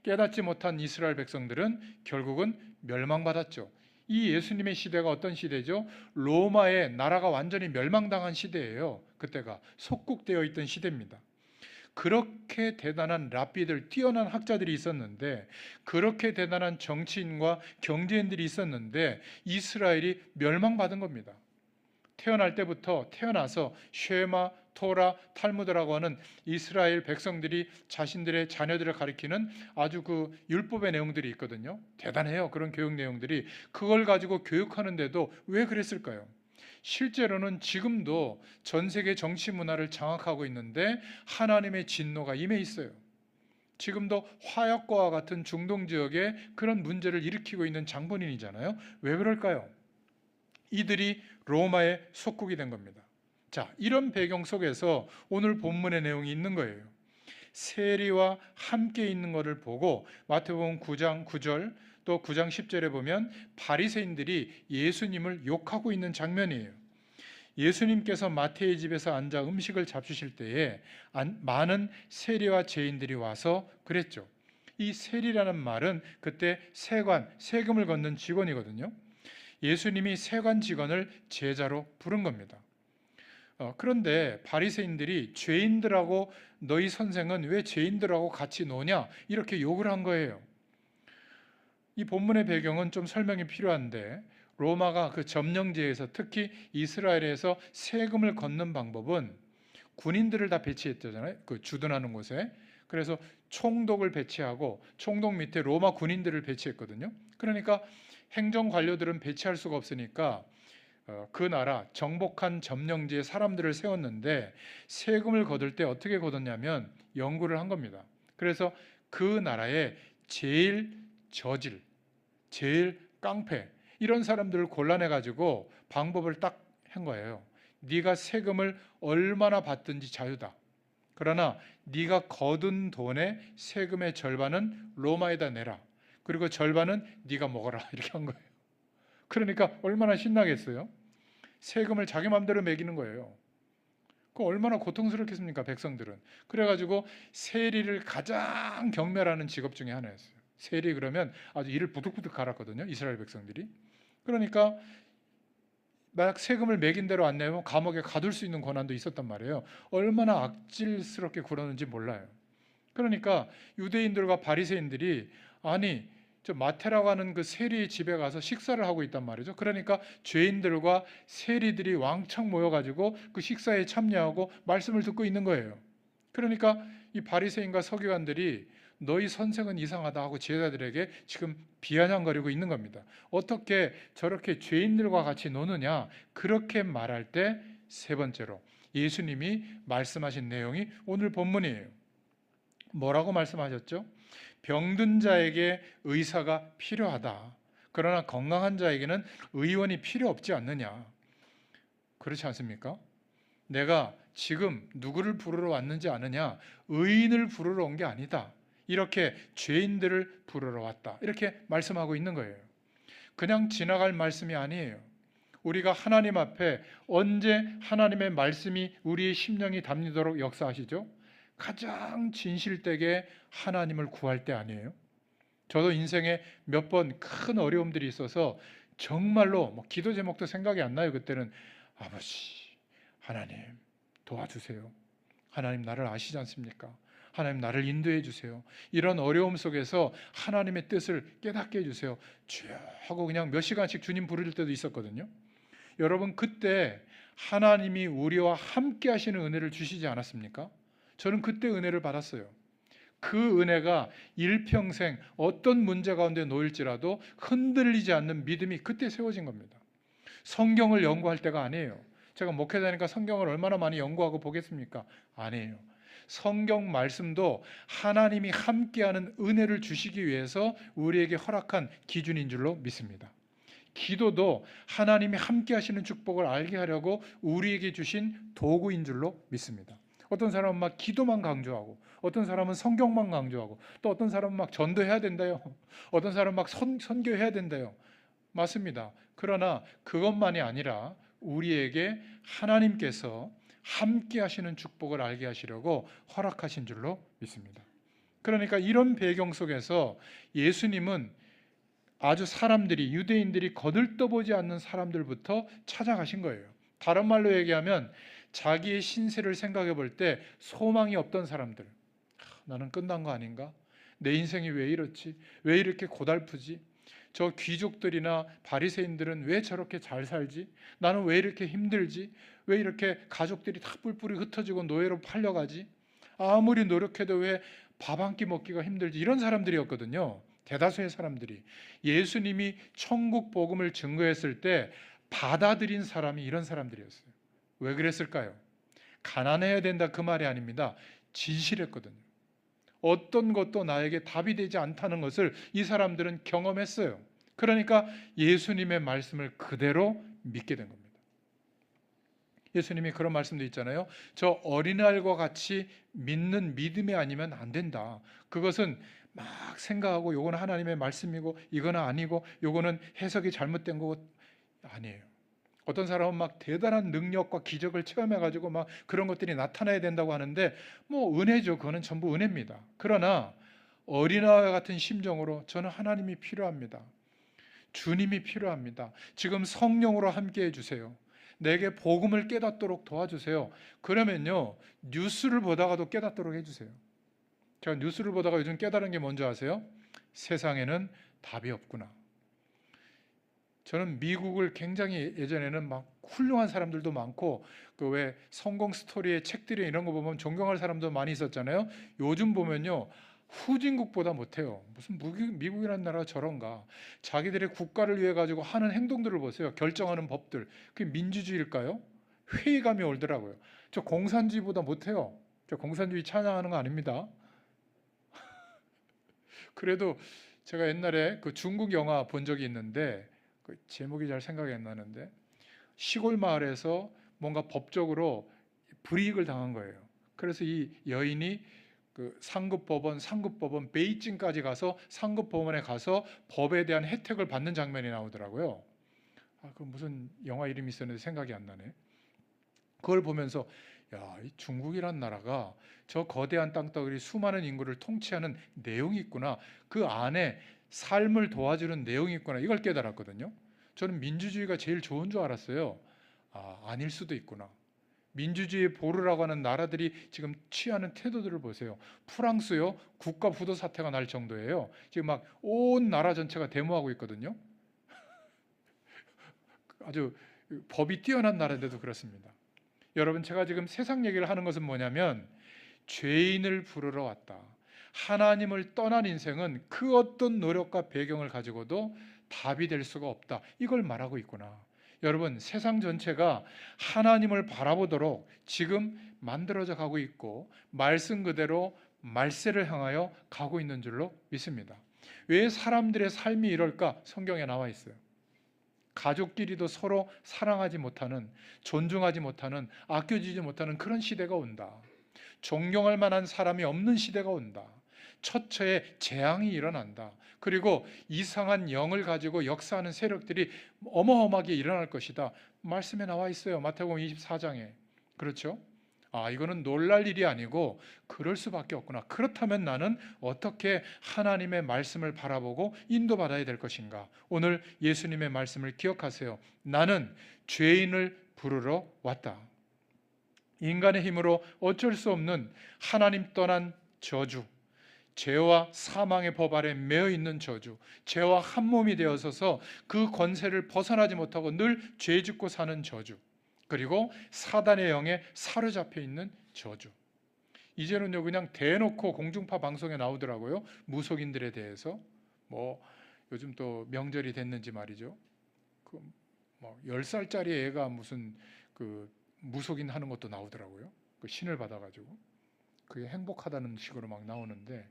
깨닫지 못한 이스라엘 백성들은 결국은 멸망받았죠. 이 예수님의 시대가 어떤 시대죠? 로마의 나라가 완전히 멸망당한 시대예요. 그때가 속국되어 있던 시대입니다. 그렇게 대단한 랍비들, 뛰어난 학자들이 있었는데, 그렇게 대단한 정치인과 경제인들이 있었는데 이스라엘이 멸망받은 겁니다. 태어날 때부터 태어나서 쉐마, 토라, 탈무드라고 하는 이스라엘 백성들이 자신들의 자녀들을 가리키는 아주 그 율법의 내용들이 있거든요. 대단해요. 그런 교육 내용들이. 그걸 가지고 교육하는데도 왜 그랬을까요? 실제로는 지금도 전 세계 정치 문화를 장악하고 있는데 하나님의 진노가 임해 있어요. 지금도 화약고와 같은 중동 지역에 그런 문제를 일으키고 있는 장본인이잖아요. 왜 그럴까요? 이들이 로마의 속국이 된 겁니다. 자, 이런 배경 속에서 오늘 본문의 내용이 있는 거예요. 세리와 함께 있는 것을 보고 마태복음 9장 9절 또 9장 10절에 보면 바리새인들이 예수님을 욕하고 있는 장면이에요. 예수님께서 마태의 집에서 앉아 음식을 잡수실 때에 많은 세리와 죄인들이 와서 그랬죠. 이 세리라는 말은 그때 세관, 세금을 걷는 직원이거든요. 예수님이 세관 직원을 제자로 부른 겁니다. 그런데 바리새인들이 죄인들하고 너희 선생은 왜 죄인들하고 같이 노냐 이렇게 욕을 한 거예요. 이 본문의 배경은 좀 설명이 필요한데 로마가 그 점령제에서 특히 이스라엘에서 세금을 걷는 방법은 군인들을 다 배치했잖아요. 그 주둔하는 곳에. 그래서 총독을 배치하고 총독 밑에 로마 군인들을 배치했거든요. 그러니까 행정 관료들은 배치할 수가 없으니까 그 나라 정복한 점령지에 사람들을 세웠는데 세금을 거둘 때 어떻게 거뒀냐면 연구를 한 겁니다. 그래서 그 나라의 제일 저질, 제일 깡패 이런 사람들을 골라내 가지고 방법을 딱 한 거예요. 네가 세금을 얼마나 받든지 자유다. 그러나 네가 거둔 돈의 세금의 절반은 로마에다 내라. 그리고 절반은 네가 먹어라. 이렇게 한 거예요. 그러니까 얼마나 신나겠어요? 세금을 자기 마음대로 매기는 거예요. 그 얼마나 고통스럽겠습니까, 백성들은. 그래가지고 세리를 가장 경멸하는 직업 중에 하나였어요. 세리 그러면 아주 이를 부득부득 갈았거든요, 이스라엘 백성들이. 그러니까 만약 세금을 매긴 대로 안 내면 감옥에 가둘 수 있는 권한도 있었단 말이에요. 얼마나 악질스럽게 굴었는지 몰라요. 그러니까 유대인들과 바리새인들이 아니 저 마태라고 하는 그 세리의 집에 가서 식사를 하고 있단 말이죠. 그러니까 죄인들과 세리들이 왕창 모여가지고 그 식사에 참여하고 말씀을 듣고 있는 거예요. 그러니까 이 바리새인과 서기관들이 너희 선생은 이상하다 하고 제자들에게 지금 비아냥거리고 있는 겁니다. 어떻게 저렇게 죄인들과 같이 노느냐 그렇게 말할 때 세 번째로 예수님이 말씀하신 내용이 오늘 본문이에요. 뭐라고 말씀하셨죠? 병든 자에게 의사가 필요하다. 그러나 건강한 자에게는 의원이 필요 없지 않느냐. 그렇지 않습니까? 내가 지금 누구를 부르러 왔는지 아느냐? 의인을 부르러 온 게 아니다. 이렇게 죄인들을 부르러 왔다. 이렇게 말씀하고 있는 거예요. 그냥 지나갈 말씀이 아니에요. 우리가 하나님 앞에 언제 하나님의 말씀이 우리의 심령이 담기도록 역사하시죠? 가장 진실되게 하나님을 구할 때 아니에요? 저도 인생에 몇 번 큰 어려움들이 있어서 정말로 뭐 기도 제목도 생각이 안 나요. 그때는 아버지 하나님 도와주세요. 하나님 나를 아시지 않습니까? 하나님 나를 인도해 주세요. 이런 어려움 속에서 하나님의 뜻을 깨닫게 해주세요. 주여 하고 그냥 몇 시간씩 주님 부를 때도 있었거든요. 여러분 그때 하나님이 우리와 함께 하시는 은혜를 주시지 않았습니까? 저는 그때 은혜를 받았어요. 그 은혜가 일평생 어떤 문제 가운데 놓일지라도 흔들리지 않는 믿음이 그때 세워진 겁니다. 성경을 연구할 때가 아니에요. 제가 목회자니까 성경을 얼마나 많이 연구하고 보겠습니까? 아니에요. 성경 말씀도 하나님이 함께하는 은혜를 주시기 위해서 우리에게 허락한 기준인 줄로 믿습니다. 기도도 하나님이 함께 하시는 축복을 알게 하려고 우리에게 주신 도구인 줄로 믿습니다. 어떤 사람은 막 기도만 강조하고, 어떤 사람은 성경만 강조하고, 또 어떤 사람은 막 전도해야 된다요. 어떤 사람은 막 선교해야 된다요. 맞습니다. 그러나 그것만이 아니라 우리에게 하나님께서 함께 하시는 축복을 알게 하시려고 허락하신 줄로 믿습니다. 그러니까 이런 배경 속에서 예수님은 아주 사람들이, 유대인들이 거들떠보지 않는 사람들부터 찾아가신 거예요. 다른 말로 얘기하면 자기의 신세를 생각해 볼 때 소망이 없던 사람들, 나는 끝난 거 아닌가? 내 인생이 왜 이렇지? 왜 이렇게 고달프지? 저 귀족들이나 바리새인들은 왜 저렇게 잘 살지? 나는 왜 이렇게 힘들지? 왜 이렇게 가족들이 다 뿔뿔이 흩어지고 노예로 팔려가지? 아무리 노력해도 왜 밥 한 끼 먹기가 힘들지? 이런 사람들이었거든요. 대다수의 사람들이. 예수님이 천국 복음을 증거했을 때 받아들인 사람이 이런 사람들이었어요. 왜 그랬을까요? 가난해야 된다 그 말이 아닙니다. 진실했거든요. 어떤 것도 나에게 답이 되지 않다는 것을 이 사람들은 경험했어요. 그러니까 예수님의 말씀을 그대로 믿게 된 겁니다. 예수님이 그런 말씀도 있잖아요. 저 어린아이과 같이 믿는 믿음이 아니면 안 된다. 그것은 막 생각하고 요거는 하나님의 말씀이고 이거는 아니고 요거는 해석이 잘못된 거 아니에요. 어떤 사람은 막 대단한 능력과 기적을 체험해가지고 막 그런 것들이 나타나야 된다고 하는데 뭐 은혜죠. 그거는 전부 은혜입니다. 그러나 어린아이와 같은 심정으로 저는 하나님이 필요합니다. 주님이 필요합니다. 지금 성령으로 함께 해주세요. 내게 복음을 깨닫도록 도와주세요. 그러면요 뉴스를 보다가도 깨닫도록 해주세요. 제가 뉴스를 보다가 요즘 깨달은 게 뭔지 아세요? 세상에는 답이 없구나. 저는 미국을 굉장히 예전에는 막 훌륭한 사람들도 많고 그 왜 성공 스토리의 책들이 이런 거 보면 존경할 사람도 많이 있었잖아요. 요즘 보면요 후진국보다 못해요. 무슨 미국이라는 나라가 저런가. 자기들의 국가를 위해 가지고 하는 행동들을 보세요. 결정하는 법들. 그게 민주주의일까요? 회의감이 오더라고요. 저 공산주의보다 못해요. 저 공산주의 찬양하는 거 아닙니다. 그래도 제가 옛날에 그 중국 영화 본 적이 있는데 그 제목이 잘 생각이 안 나는데 시골 마을에서 뭔가 법적으로 불이익을 당한 거예요. 그래서 이 여인이 그 상급법원 베이징까지 가서 상급법원에 가서 법에 대한 혜택을 받는 장면이 나오더라고요. 그 무슨 영화 이름이 있었는데 생각이 안 나네. 그걸 보면서 야, 이 중국이란 나라가 저 거대한 땅덩어리 수많은 인구를 통치하는 내용이 있구나. 그 안에 삶을 도와주는 내용이 있구나. 이걸 깨달았거든요. 저는 민주주의가 제일 좋은 줄 알았어요. 아닐 수도 있구나. 민주주의의 보루라고 하는 나라들이 지금 취하는 태도들을 보세요. 프랑스요. 국가 부도 사태가 날 정도예요. 지금 막 온 나라 전체가 데모하고 있거든요. 아주 법이 뛰어난 나라인데도 그렇습니다. 여러분 제가 지금 세상 얘기를 하는 것은 뭐냐면 죄인을 부르러 왔다. 하나님을 떠난 인생은 그 어떤 노력과 배경을 가지고도 답이 될 수가 없다. 이걸 말하고 있구나. 여러분 세상 전체가 하나님을 바라보도록 지금 만들어져 가고 있고 말씀 그대로 말세를 향하여 가고 있는 줄로 믿습니다. 왜 사람들의 삶이 이럴까? 성경에 나와 있어요. 가족끼리도 서로 사랑하지 못하는, 존중하지 못하는, 아껴주지 못하는 그런 시대가 온다. 존경할 만한 사람이 없는 시대가 온다. 처처에 재앙이 일어난다. 그리고 이상한 영을 가지고 역사하는 세력들이 어마어마하게 일어날 것이다. 말씀에 나와 있어요. 마태복음 24장에. 그렇죠? 이거는 놀랄 일이 아니고 그럴 수밖에 없구나. 그렇다면 나는 어떻게 하나님의 말씀을 바라보고 인도받아야 될 것인가? 오늘 예수님의 말씀을 기억하세요. 나는 죄인을 부르러 왔다. 인간의 힘으로 어쩔 수 없는 하나님 떠난 저주, 죄와 사망의 법 아래 매여 있는 저주, 죄와 한 몸이 되어서서 그 권세를 벗어나지 못하고 늘 죄 짓고 사는 저주, 그리고 사단의 영에 사로잡혀 있는 저주. 이제는요 그냥 대놓고 공중파 방송에 나오더라고요. 무속인들에 대해서 요즘 또 명절이 됐는지 말이죠. 10살짜리 애가 무슨 무속인 하는 것도 나오더라고요. 그 신을 받아가지고 그게 행복하다는 식으로 막 나오는데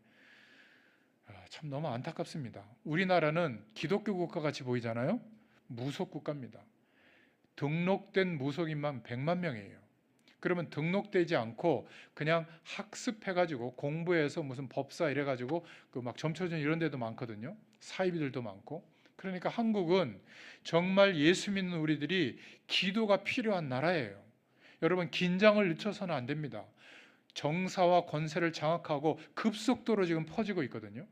참 너무 안타깝습니다. 우리나라는 기독교 국가 같이 보이잖아요. 무속 국가입니다. 등록된 무속인만 100만 명이에요. 그러면 등록되지 않고 그냥 학습해가지고 공부해서 무슨 법사 이래가지고 막 점초전 이런 데도 많거든요. 사이비들도 많고. 그러니까 한국은 정말 예수 믿는 우리들이 기도가 필요한 나라예요. 여러분 긴장을 늦춰서는 안 됩니다. 정사와 권세를 장악하고 급속도로 지금 퍼지고 있거든요.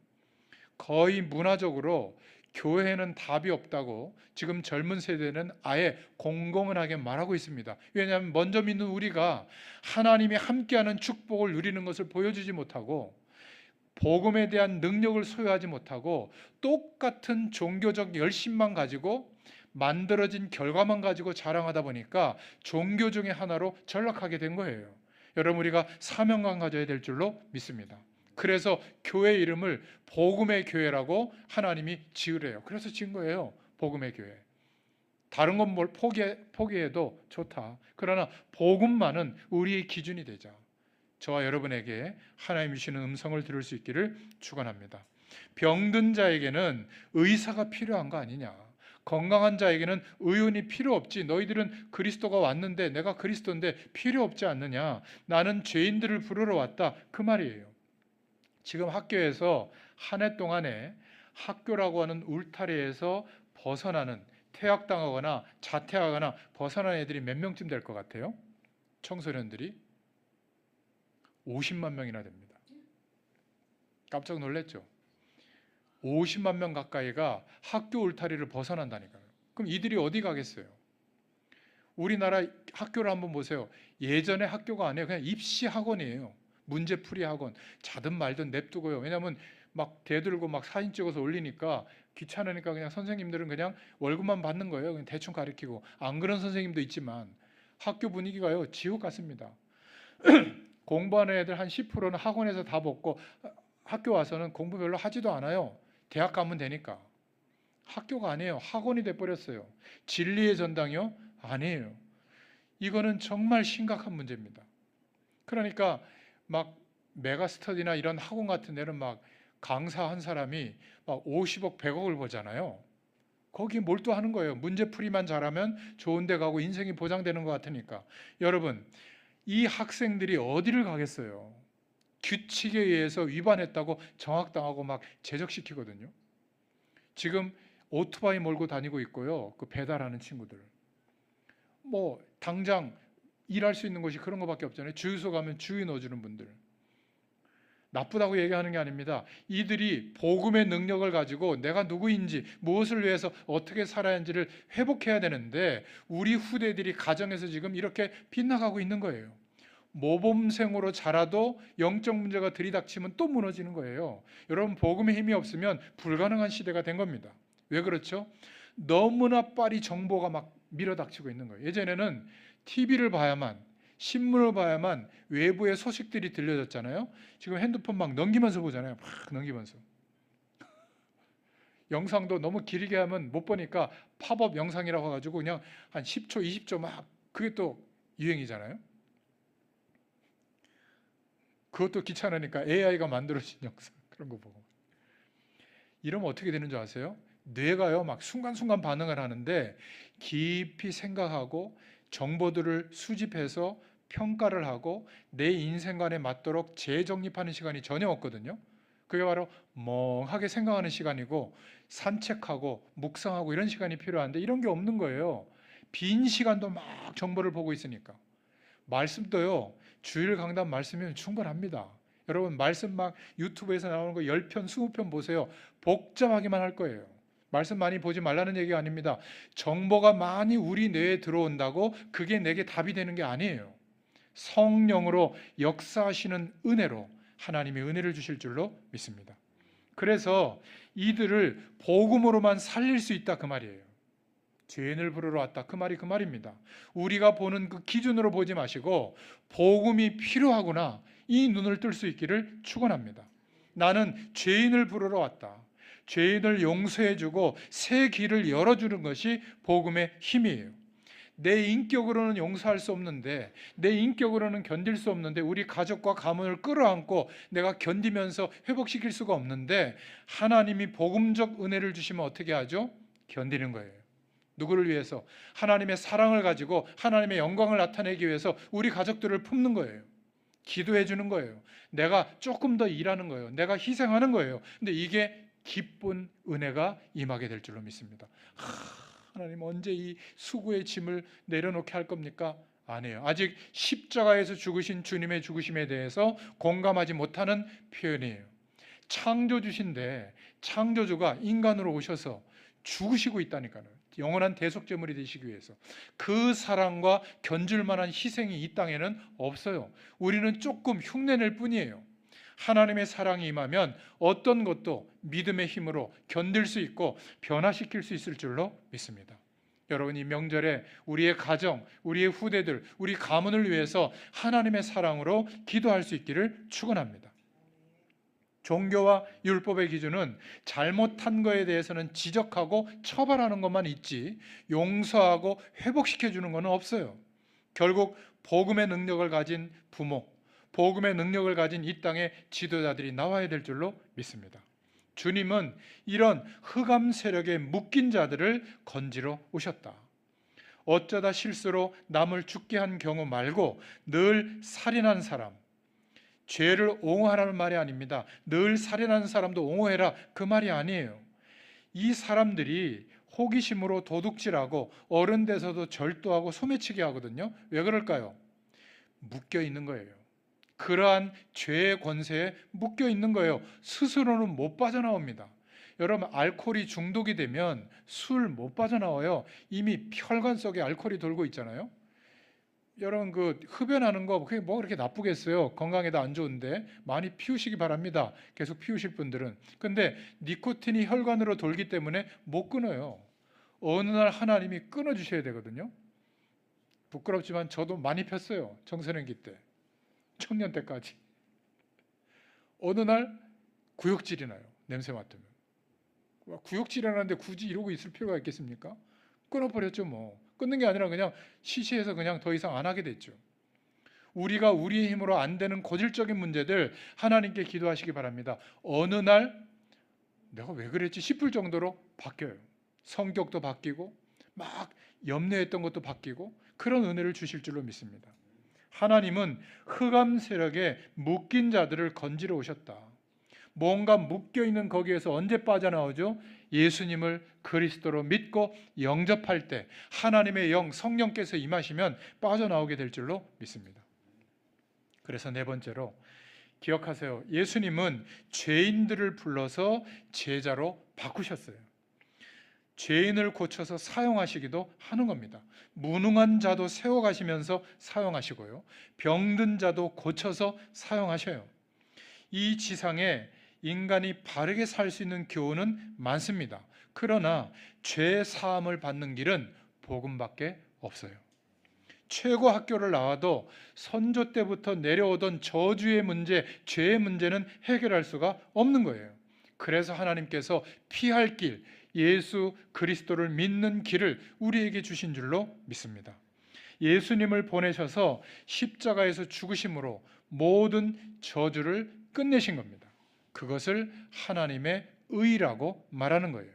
거의 문화적으로 교회는 답이 없다고 지금 젊은 세대는 아예 공공연하게 말하고 있습니다. 왜냐하면 먼저 믿는 우리가 하나님이 함께하는 축복을 누리는 것을 보여주지 못하고 복음에 대한 능력을 소유하지 못하고 똑같은 종교적 열심만 가지고 만들어진 결과만 가지고 자랑하다 보니까 종교 중에 하나로 전락하게 된 거예요. 여러분 우리가 사명감 가져야 될 줄로 믿습니다. 그래서 교회 이름을 복음의 교회라고 하나님이 지으래요. 그래서 지은 거예요. 복음의 교회. 다른 건 뭘 포기해도 좋다. 그러나 복음만은 우리의 기준이 되자. 저와 여러분에게 하나님 주시는 음성을 들을 수 있기를 축원합니다. 병든 자에게는 의사가 필요한 거 아니냐. 건강한 자에게는 의원이 필요 없지. 너희들은 그리스도가 왔는데 내가 그리스도인데 필요 없지 않느냐. 나는 죄인들을 부르러 왔다. 그 말이에요. 지금 학교에서 한 해 동안에 학교라고 하는 울타리에서 벗어나는 퇴학당하거나 자퇴하거나 벗어난 애들이 몇 명쯤 될 것 같아요? 청소년들이 50만 명이나 됩니다. 깜짝 놀랐죠? 50만 명 가까이가 학교 울타리를 벗어난다니까요. 그럼 이들이 어디 가겠어요? 우리나라 학교를 한번 보세요. 예전에 학교가 아니에요. 그냥 입시 학원이에요. 문제풀이 학원. 자든 말든 냅두고요. 왜냐하면 막 대들고 막 사진 찍어서 올리니까 귀찮으니까 그냥 선생님들은 그냥 월급만 받는 거예요. 그냥 대충 가르치고. 안 그런 선생님도 있지만 학교 분위기가요 지옥 같습니다. 공부하는 애들 한 10%는 학원에서 다 먹고 학교 와서는 공부 별로 하지도 않아요. 대학 가면 되니까. 학교가 아니에요. 학원이 돼버렸어요. 진리의 전당이요? 아니에요. 이거는 정말 심각한 문제입니다. 그러니까 막 메가스터디나 이런 학원 같은 데는 막 강사 한 사람이 막 50억, 100억을 벌잖아요. 거기에 몰두하는 거예요. 문제풀이만 잘하면 좋은 데 가고 인생이 보장되는 것 같으니까. 여러분, 이 학생들이 어디를 가겠어요? 규칙에 의해서 위반했다고 정학당하고 막 제적시키거든요. 지금 오토바이 몰고 다니고 있고요. 그 배달하는 친구들. 당장 일할 수 있는 곳이 그런 것밖에 없잖아요. 주유소 가면 주유 넣어주는 분들. 나쁘다고 얘기하는 게 아닙니다. 이들이 복음의 능력을 가지고 내가 누구인지 무엇을 위해서 어떻게 살아야 하는지를 회복해야 되는데 우리 후대들이 가정에서 지금 이렇게 빗나가고 있는 거예요. 모범생으로 자라도 영적 문제가 들이닥치면 또 무너지는 거예요. 여러분 복음의 힘이 없으면 불가능한 시대가 된 겁니다. 왜 그렇죠? 너무나 빨리 정보가 막 밀어닥치고 있는 거예요. 예전에는 TV를 봐야만 신문을 봐야만 외부의 소식들이 들려졌잖아요. 지금 핸드폰 막 넘기면서 보잖아요. 막 넘기면서. 영상도 너무 길게 하면 못 보니까 팝업 영상이라고 해가지고 그냥 한 10초, 20초 막 그게 또 유행이잖아요. 그것도 귀찮으니까 AI가 만들어진 영상 그런 거 보고. 이러면 어떻게 되는 줄 아세요? 뇌가요 막 순간순간 반응을 하는데 깊이 생각하고 정보들을 수집해서 평가를 하고 내 인생관에 맞도록 재정립하는 시간이 전혀 없거든요. 그게 바로 멍하게 생각하는 시간이고 산책하고 묵상하고 이런 시간이 필요한데 이런 게 없는 거예요. 빈 시간도 막 정보를 보고 있으니까. 말씀도요 주일 강단 말씀이면 충분합니다. 여러분 말씀 막 유튜브에서 나오는 거 10편, 20편 보세요. 복잡하기만 할 거예요. 말씀 많이 보지 말라는 얘기가 아닙니다. 정보가 많이 우리 뇌에 들어온다고 그게 내게 답이 되는 게 아니에요. 성령으로 역사하시는 은혜로 하나님의 은혜를 주실 줄로 믿습니다. 그래서 이들을 복음으로만 살릴 수 있다 그 말이에요. 죄인을 부르러 왔다 그 말이 그 말입니다. 우리가 보는 그 기준으로 보지 마시고 복음이 필요하구나 이 눈을 뜰 수 있기를 축원합니다. 나는 죄인을 부르러 왔다. 죄인을 용서해주고 새 길을 열어주는 것이 복음의 힘이에요. 내 인격으로는 용서할 수 없는데, 내 인격으로는 견딜 수 없는데, 우리 가족과 가문을 끌어안고 내가 견디면서 회복시킬 수가 없는데, 하나님이 복음적 은혜를 주시면 어떻게 하죠? 견디는 거예요. 누구를 위해서? 하나님의 사랑을 가지고 하나님의 영광을 나타내기 위해서 우리 가족들을 품는 거예요. 기도해 주는 거예요. 내가 조금 더 일하는 거예요. 내가 희생하는 거예요. 근데 이게 기쁜 은혜가 임하게 될 줄로 믿습니다. 하나님 언제 이 수고의 짐을 내려놓게 할 겁니까? 아니에요. 아직 십자가에서 죽으신 주님의 죽으심에 대해서 공감하지 못하는 표현이에요. 창조주신데 창조주가 인간으로 오셔서 죽으시고 있다니까요. 영원한 대속제물이 되시기 위해서. 그 사랑과 견줄 만한 희생이 이 땅에는 없어요. 우리는 조금 흉내낼 뿐이에요. 하나님의 사랑이 임하면 어떤 것도 믿음의 힘으로 견딜 수 있고 변화시킬 수 있을 줄로 믿습니다. 여러분 이 명절에 우리의 가정, 우리의 후대들, 우리 가문을 위해서 하나님의 사랑으로 기도할 수 있기를 축원합니다. 종교와 율법의 기준은 잘못한 거에 대해서는 지적하고 처벌하는 것만 있지 용서하고 회복시켜 주는 것은 없어요. 결국 복음의 능력을 가진 부모, 복음의 능력을 가진 이 땅의 지도자들이 나와야 될 줄로 믿습니다. 주님은 이런 흑암 세력에 묶인 자들을 건지러 오셨다. 어쩌다 실수로 남을 죽게 한 경우 말고 늘 살인한 사람, 죄를 옹호하라는 말이 아닙니다. 늘 살인하는 사람도 옹호해라 그 말이 아니에요. 이 사람들이 호기심으로 도둑질하고 어른 돼서도 절도하고 소매치기 하거든요. 왜 그럴까요? 묶여 있는 거예요. 그러한 죄의 권세에 묶여 있는 거예요. 스스로는 못 빠져나옵니다. 여러분 알코올이 중독이 되면 술 못 빠져나와요. 이미 혈관 속에 알코올이 돌고 있잖아요. 여러분 그 흡연하는 거 그게 뭐 그렇게 나쁘겠어요? 건강에도 안 좋은데 많이 피우시기 바랍니다. 계속 피우실 분들은. 근데 니코틴이 혈관으로 돌기 때문에 못 끊어요. 어느 날 하나님이 끊어 주셔야 되거든요. 부끄럽지만 저도 많이 폈어요. 청소년기 때, 청년 때까지. 어느 날 구역질이 나요. 냄새 맡으면. 구역질이 나는데 굳이 이러고 있을 필요가 있겠습니까? 끊어버렸죠 뭐. 끊는 게 아니라 그냥 시시해서 그냥 더 이상 안 하게 됐죠. 우리가 우리의 힘으로 안 되는 고질적인 문제들 하나님께 기도하시기 바랍니다. 어느 날 내가 왜 그랬지 싶을 정도로 바뀌어요. 성격도 바뀌고 막 염려했던 것도 바뀌고 그런 은혜를 주실 줄로 믿습니다. 하나님은 흑암 세력에 묶인 자들을 건지러 오셨다. 뭔가 묶여있는 거기에서 언제 빠져나오죠? 예수님을 그리스도로 믿고 영접할 때 하나님의 영 성령께서 임하시면 빠져나오게 될 줄로 믿습니다. 그래서 네 번째로 기억하세요. 예수님은 죄인들을 불러서 제자로 바꾸셨어요. 죄인을 고쳐서 사용하시기도 하는 겁니다. 무능한 자도 세워가시면서 사용하시고요. 병든 자도 고쳐서 사용하셔요. 이 지상에 인간이 바르게 살 수 있는 교훈은 많습니다. 그러나 죄 사함을 받는 길은 복음밖에 없어요. 최고 학교를 나와도 선조 때부터 내려오던 저주의 문제, 죄의 문제는 해결할 수가 없는 거예요. 그래서 하나님께서 피할 길, 예수 그리스도를 믿는 길을 우리에게 주신 줄로 믿습니다. 예수님을 보내셔서 십자가에서 죽으심으로 모든 저주를 끝내신 겁니다. 그것을 하나님의 의라고 말하는 거예요.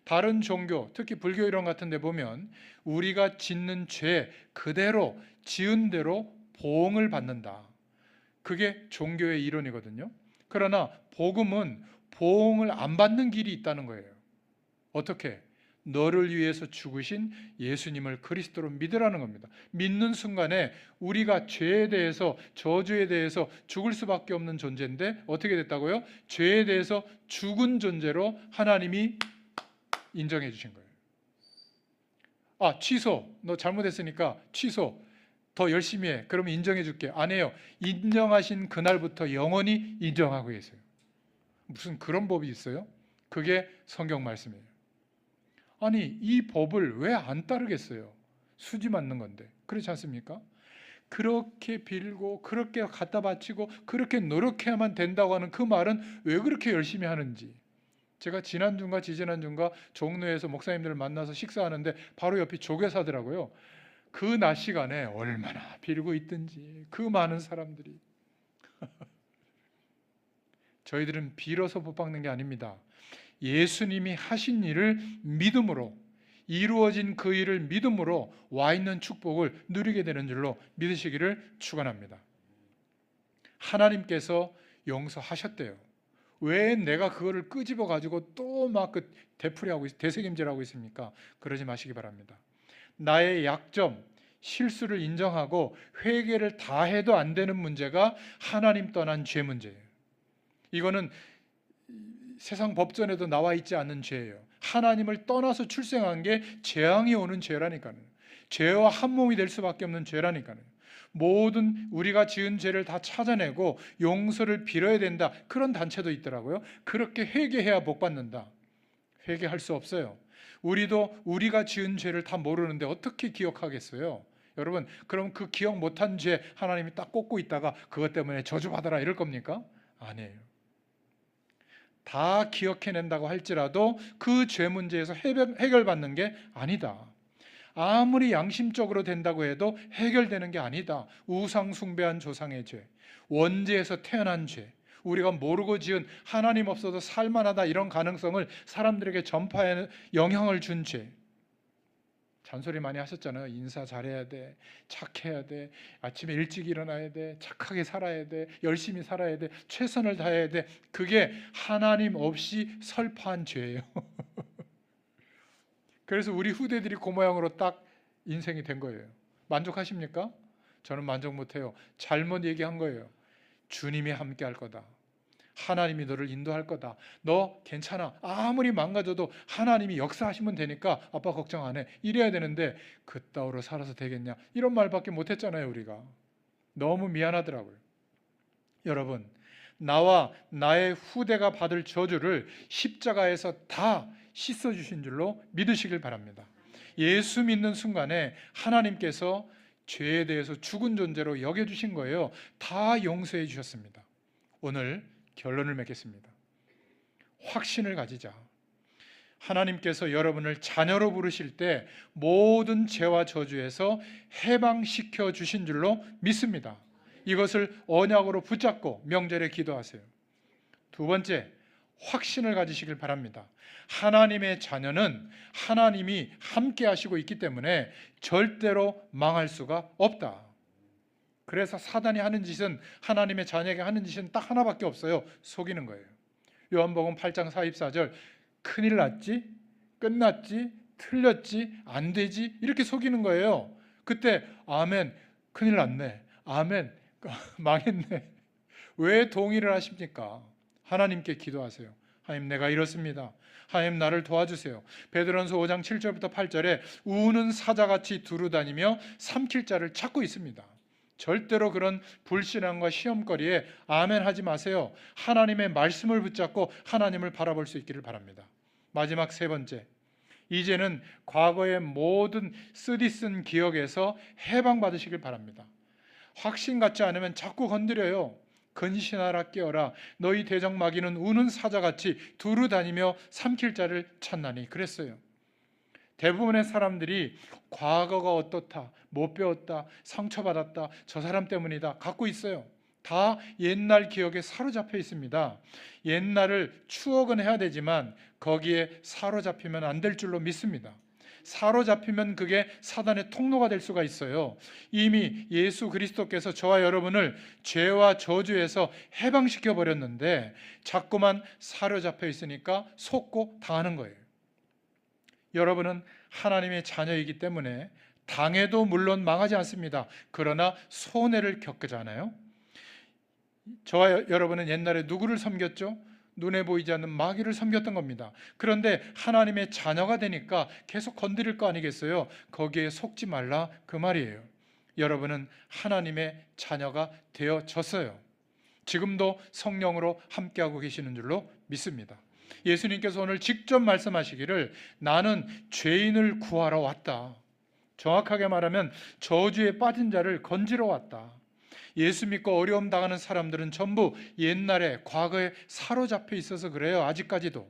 다른 종교, 특히 불교 이론 같은 데 보면 우리가 짓는 죄 그대로 지은 대로 보응을 받는다. 그게 종교의 이론이거든요. 그러나 복음은 보응을 안 받는 길이 있다는 거예요. 어떻게? 너를 위해서 죽으신 예수님을 그리스도로 믿으라는 겁니다. 믿는 순간에 우리가 죄에 대해서, 저주에 대해서 죽을 수밖에 없는 존재인데 어떻게 됐다고요? 죄에 대해서 죽은 존재로 하나님이 인정해 주신 거예요. 아, 취소. 너 잘못했으니까 취소. 더 열심히 해. 그러면 인정해 줄게. 안 해요. 인정하신 그날부터 영원히 인정하고 계세요. 무슨 그런 법이 있어요? 그게 성경 말씀이에요. 아니, 이 법을 왜 안 따르겠어요? 수지 맞는 건데. 그렇지 않습니까? 그렇게 빌고 그렇게 갖다 바치고 그렇게 노력해야만 된다고 하는 그 말은 왜 그렇게 열심히 하는지. 제가 지난주인가 지지난주인가 종로에서 목사님들을 만나서 식사하는데 바로 옆이 조교사더라고요. 그 낮 시간에 얼마나 빌고 있든지 그 많은 사람들이. 저희들은 빌어서 복 받는 게 아닙니다. 예수님이 하신 일을 믿음으로, 이루어진 그 일을 믿음으로 와 있는 축복을 누리게 되는 줄로 믿으시기를 축원합니다. 하나님께서 용서하셨대요. 왜 내가 그거를 끄집어 가지고 또 막 그 되풀이하고 되새김질하고 있습니까? 그러지 마시기 바랍니다. 나의 약점, 실수를 인정하고 회개를 다 해도 안 되는 문제가 하나님 떠난 죄 문제예요. 이거는 세상 법전에도 나와 있지 않는 죄예요. 하나님을 떠나서 출생한 게 재앙이 오는 죄라니까요. 죄와 한 몸이 될 수밖에 없는 죄라니까요. 모든 우리가 지은 죄를 다 찾아내고 용서를 빌어야 된다. 그런 단체도 있더라고요. 그렇게 회개해야 복 받는다. 회개할 수 없어요. 우리도 우리가 지은 죄를 다 모르는데 어떻게 기억하겠어요? 여러분, 그럼 그 기억 못한 죄 하나님이 딱 꽂고 있다가 그것 때문에 저주받아라 이럴 겁니까? 아니에요. 다 기억해낸다고 할지라도 그 죄 문제에서 해결받는 게 아니다. 아무리 양심적으로 된다고 해도 해결되는 게 아니다. 우상 숭배한 조상의 죄, 원죄에서 태어난 죄, 우리가 모르고 지은 하나님 없어도 살만하다 이런 가능성을 사람들에게 전파해 영향을 준 죄. 잔소리 많이 하셨잖아요. 인사 잘해야 돼, 착해야 돼, 아침에 일찍 일어나야 돼, 착하게 살아야 돼, 열심히 살아야 돼, 최선을 다해야 돼. 그게 하나님 없이 설파한 죄예요. 그래서 우리 후대들이 그 모양으로 딱 인생이 된 거예요. 만족하십니까? 저는 만족 못해요. 잘못 얘기한 거예요. 주님이 함께 할 거다. 하나님이 너를 인도할 거다. 너 괜찮아. 아무리 망가져도 하나님이 역사하시면 되니까 아빠 걱정 안 해. 이래야 되는데 그따위로 살아서 되겠냐. 이런 말밖에 못했잖아요. 우리가. 너무 미안하더라고요. 여러분, 나와 나의 후대가 받을 저주를 십자가에서 다 씻어주신 줄로 믿으시길 바랍니다. 예수 믿는 순간에 하나님께서 죄에 대해서 죽은 존재로 여겨주신 거예요. 다 용서해 주셨습니다. 오늘 결론을 맺겠습니다. 확신을 가지자. 하나님께서 여러분을 자녀로 부르실 때 모든 죄와 저주에서 해방시켜 주신 줄로 믿습니다. 이것을 언약으로 붙잡고 명절에 기도하세요. 두 번째, 확신을 가지시길 바랍니다. 하나님의 자녀는 하나님이 함께 하시고 있기 때문에 절대로 망할 수가 없다. 그래서 사단이 하는 짓은, 하나님의 자녀에게 하는 짓은 딱 하나밖에 없어요. 속이는 거예요. 요한복음 8장 44절, 큰일 났지? 끝났지? 틀렸지? 안 되지? 이렇게 속이는 거예요. 그때 아멘, 큰일 났네. 아멘, 망했네. 왜 동의를 하십니까? 하나님께 기도하세요. 하나님, 내가 이렇습니다. 하나님, 나를 도와주세요. 베드로전서 5장 7절부터 8절에 우는 사자같이 두루다니며 삼킬 자를 찾고 있습니다. 절대로 그런 불신앙과 시험거리에 아멘 하지 마세요. 하나님의 말씀을 붙잡고 하나님을 바라볼 수 있기를 바랍니다. 마지막 세 번째, 이제는 과거의 모든 쓰디쓴 기억에서 해방받으시길 바랍니다. 확신 갖지 않으면 자꾸 건드려요. 근신하라 깨어라. 너희 대적마귀는 우는 사자같이 두루다니며 삼킬 자를 찾나니. 그랬어요. 대부분의 사람들이 과거가 어떻다, 못 배웠다, 상처받았다, 저 사람 때문이다 갖고 있어요. 다 옛날 기억에 사로잡혀 있습니다. 옛날을 추억은 해야 되지만 거기에 사로잡히면 안 될 줄로 믿습니다. 사로잡히면 그게 사단의 통로가 될 수가 있어요. 이미 예수 그리스도께서 저와 여러분을 죄와 저주에서 해방시켜 버렸는데 자꾸만 사로잡혀 있으니까 속고 당하는 거예요. 여러분은 하나님의 자녀이기 때문에 당해도 물론 망하지 않습니다. 그러나 손해를 겪잖아요. 저와 여러분은 옛날에 누구를 섬겼죠? 눈에 보이지 않는 마귀를 섬겼던 겁니다. 그런데 하나님의 자녀가 되니까 계속 건드릴 거 아니겠어요? 거기에 속지 말라 그 말이에요. 여러분은 하나님의 자녀가 되어졌어요. 지금도 성령으로 함께하고 계시는 줄로 믿습니다. 예수님께서 오늘 직접 말씀하시기를 나는 죄인을 구하러 왔다. 정확하게 말하면 저주에 빠진 자를 건지러 왔다. 예수 믿고 어려움 당하는 사람들은 전부 옛날에 과거에 사로잡혀 있어서 그래요. 아직까지도.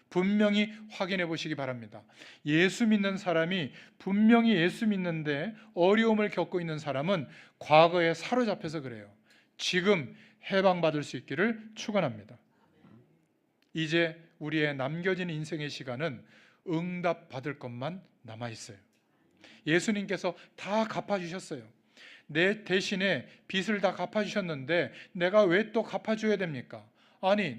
분명히 확인해 보시기 바랍니다. 예수 믿는 사람이 분명히 예수 믿는데 어려움을 겪고 있는 사람은 과거에 사로잡혀서 그래요. 지금 해방받을 수 있기를 축원합니다. 이제 우리의 남겨진 인생의 시간은 응답받을 것만 남아있어요. 예수님께서 다 갚아주셨어요. 내 대신에 빚을 다 갚아주셨는데 내가 왜 또 갚아줘야 됩니까? 아니,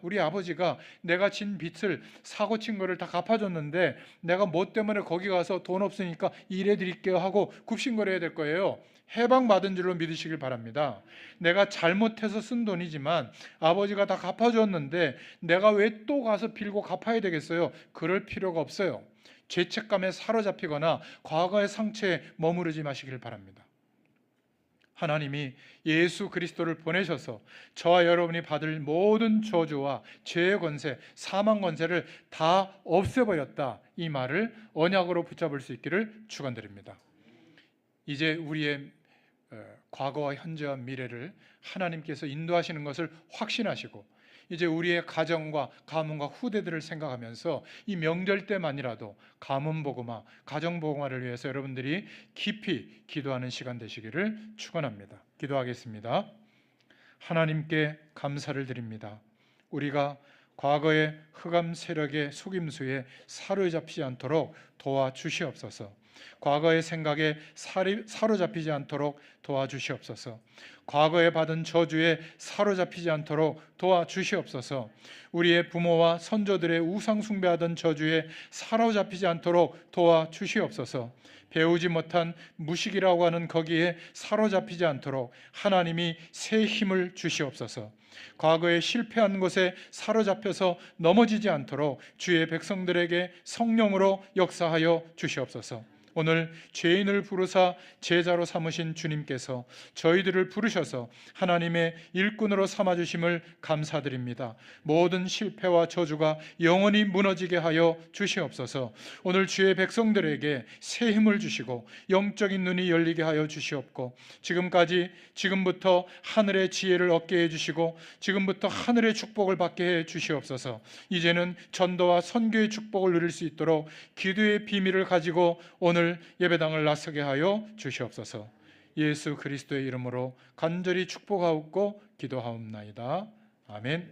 우리 아버지가 내가 진 빚을 사고 친 거를 다 갚아줬는데 내가 뭐 때문에 거기 가서 돈 없으니까 일해드릴게요 하고 굽신거려야 될 거예요. 해방받은 줄로 믿으시길 바랍니다. 내가 잘못해서 쓴 돈이지만 아버지가 다 갚아줬는데 내가 왜 또 가서 빌고 갚아야 되겠어요? 그럴 필요가 없어요. 죄책감에 사로잡히거나 과거의 상처에 머무르지 마시길 바랍니다. 하나님이 예수 그리스도를 보내셔서 저와 여러분이 받을 모든 저주와 죄의 권세, 사망 권세를 다 없애버렸다. 이 말을 언약으로 붙잡을 수 있기를 축원드립니다. 이제 우리의 과거와 현재와 미래를 하나님께서 인도하시는 것을 확신하시고 이제 우리의 가정과 가문과 후대들을 생각하면서 이 명절 때만이라도 가문복음화, 가정복음화를 위해서 여러분들이 깊이 기도하는 시간 되시기를 축원합니다. 기도하겠습니다. 하나님께 감사를 드립니다. 우리가 과거의 흑암 세력의 속임수에 사로잡히지 않도록 도와주시옵소서. 과거의 생각에 사로잡히지 않도록 도와주시옵소서. 과거에 받은 저주에 사로잡히지 않도록 도와주시옵소서. 우리의 부모와 선조들의 우상 숭배하던 저주에 사로잡히지 않도록 도와주시옵소서. 배우지 못한 무식이라고 하는 거기에 사로잡히지 않도록 하나님이 새 힘을 주시옵소서. 과거에 실패한 곳에 사로잡혀서 넘어지지 않도록 주의 백성들에게 성령으로 역사하여 주시옵소서. 오늘 죄인을 부르사 제자로 삼으신 주님께서 저희들을 부르셔서 하나님의 일꾼으로 삼아주심을 감사드립니다. 모든 실패와 저주가 영원히 무너지게 하여 주시옵소서. 오늘 주의 백성들에게 새 힘을 주시고 영적인 눈이 열리게 하여 주시옵고 지금부터 하늘의 지혜를 얻게 해주시고 지금부터 하늘의 축복을 받게 해 주시옵소서. 이제는 전도와 선교의 축복을 누릴 수 있도록 기도의 비밀을 가지고 오늘 예배당을 나서게 하여 주시옵소서. 예수 그리스도의 이름으로 간절히 축복하옵고 기도하옵나이다. 아멘.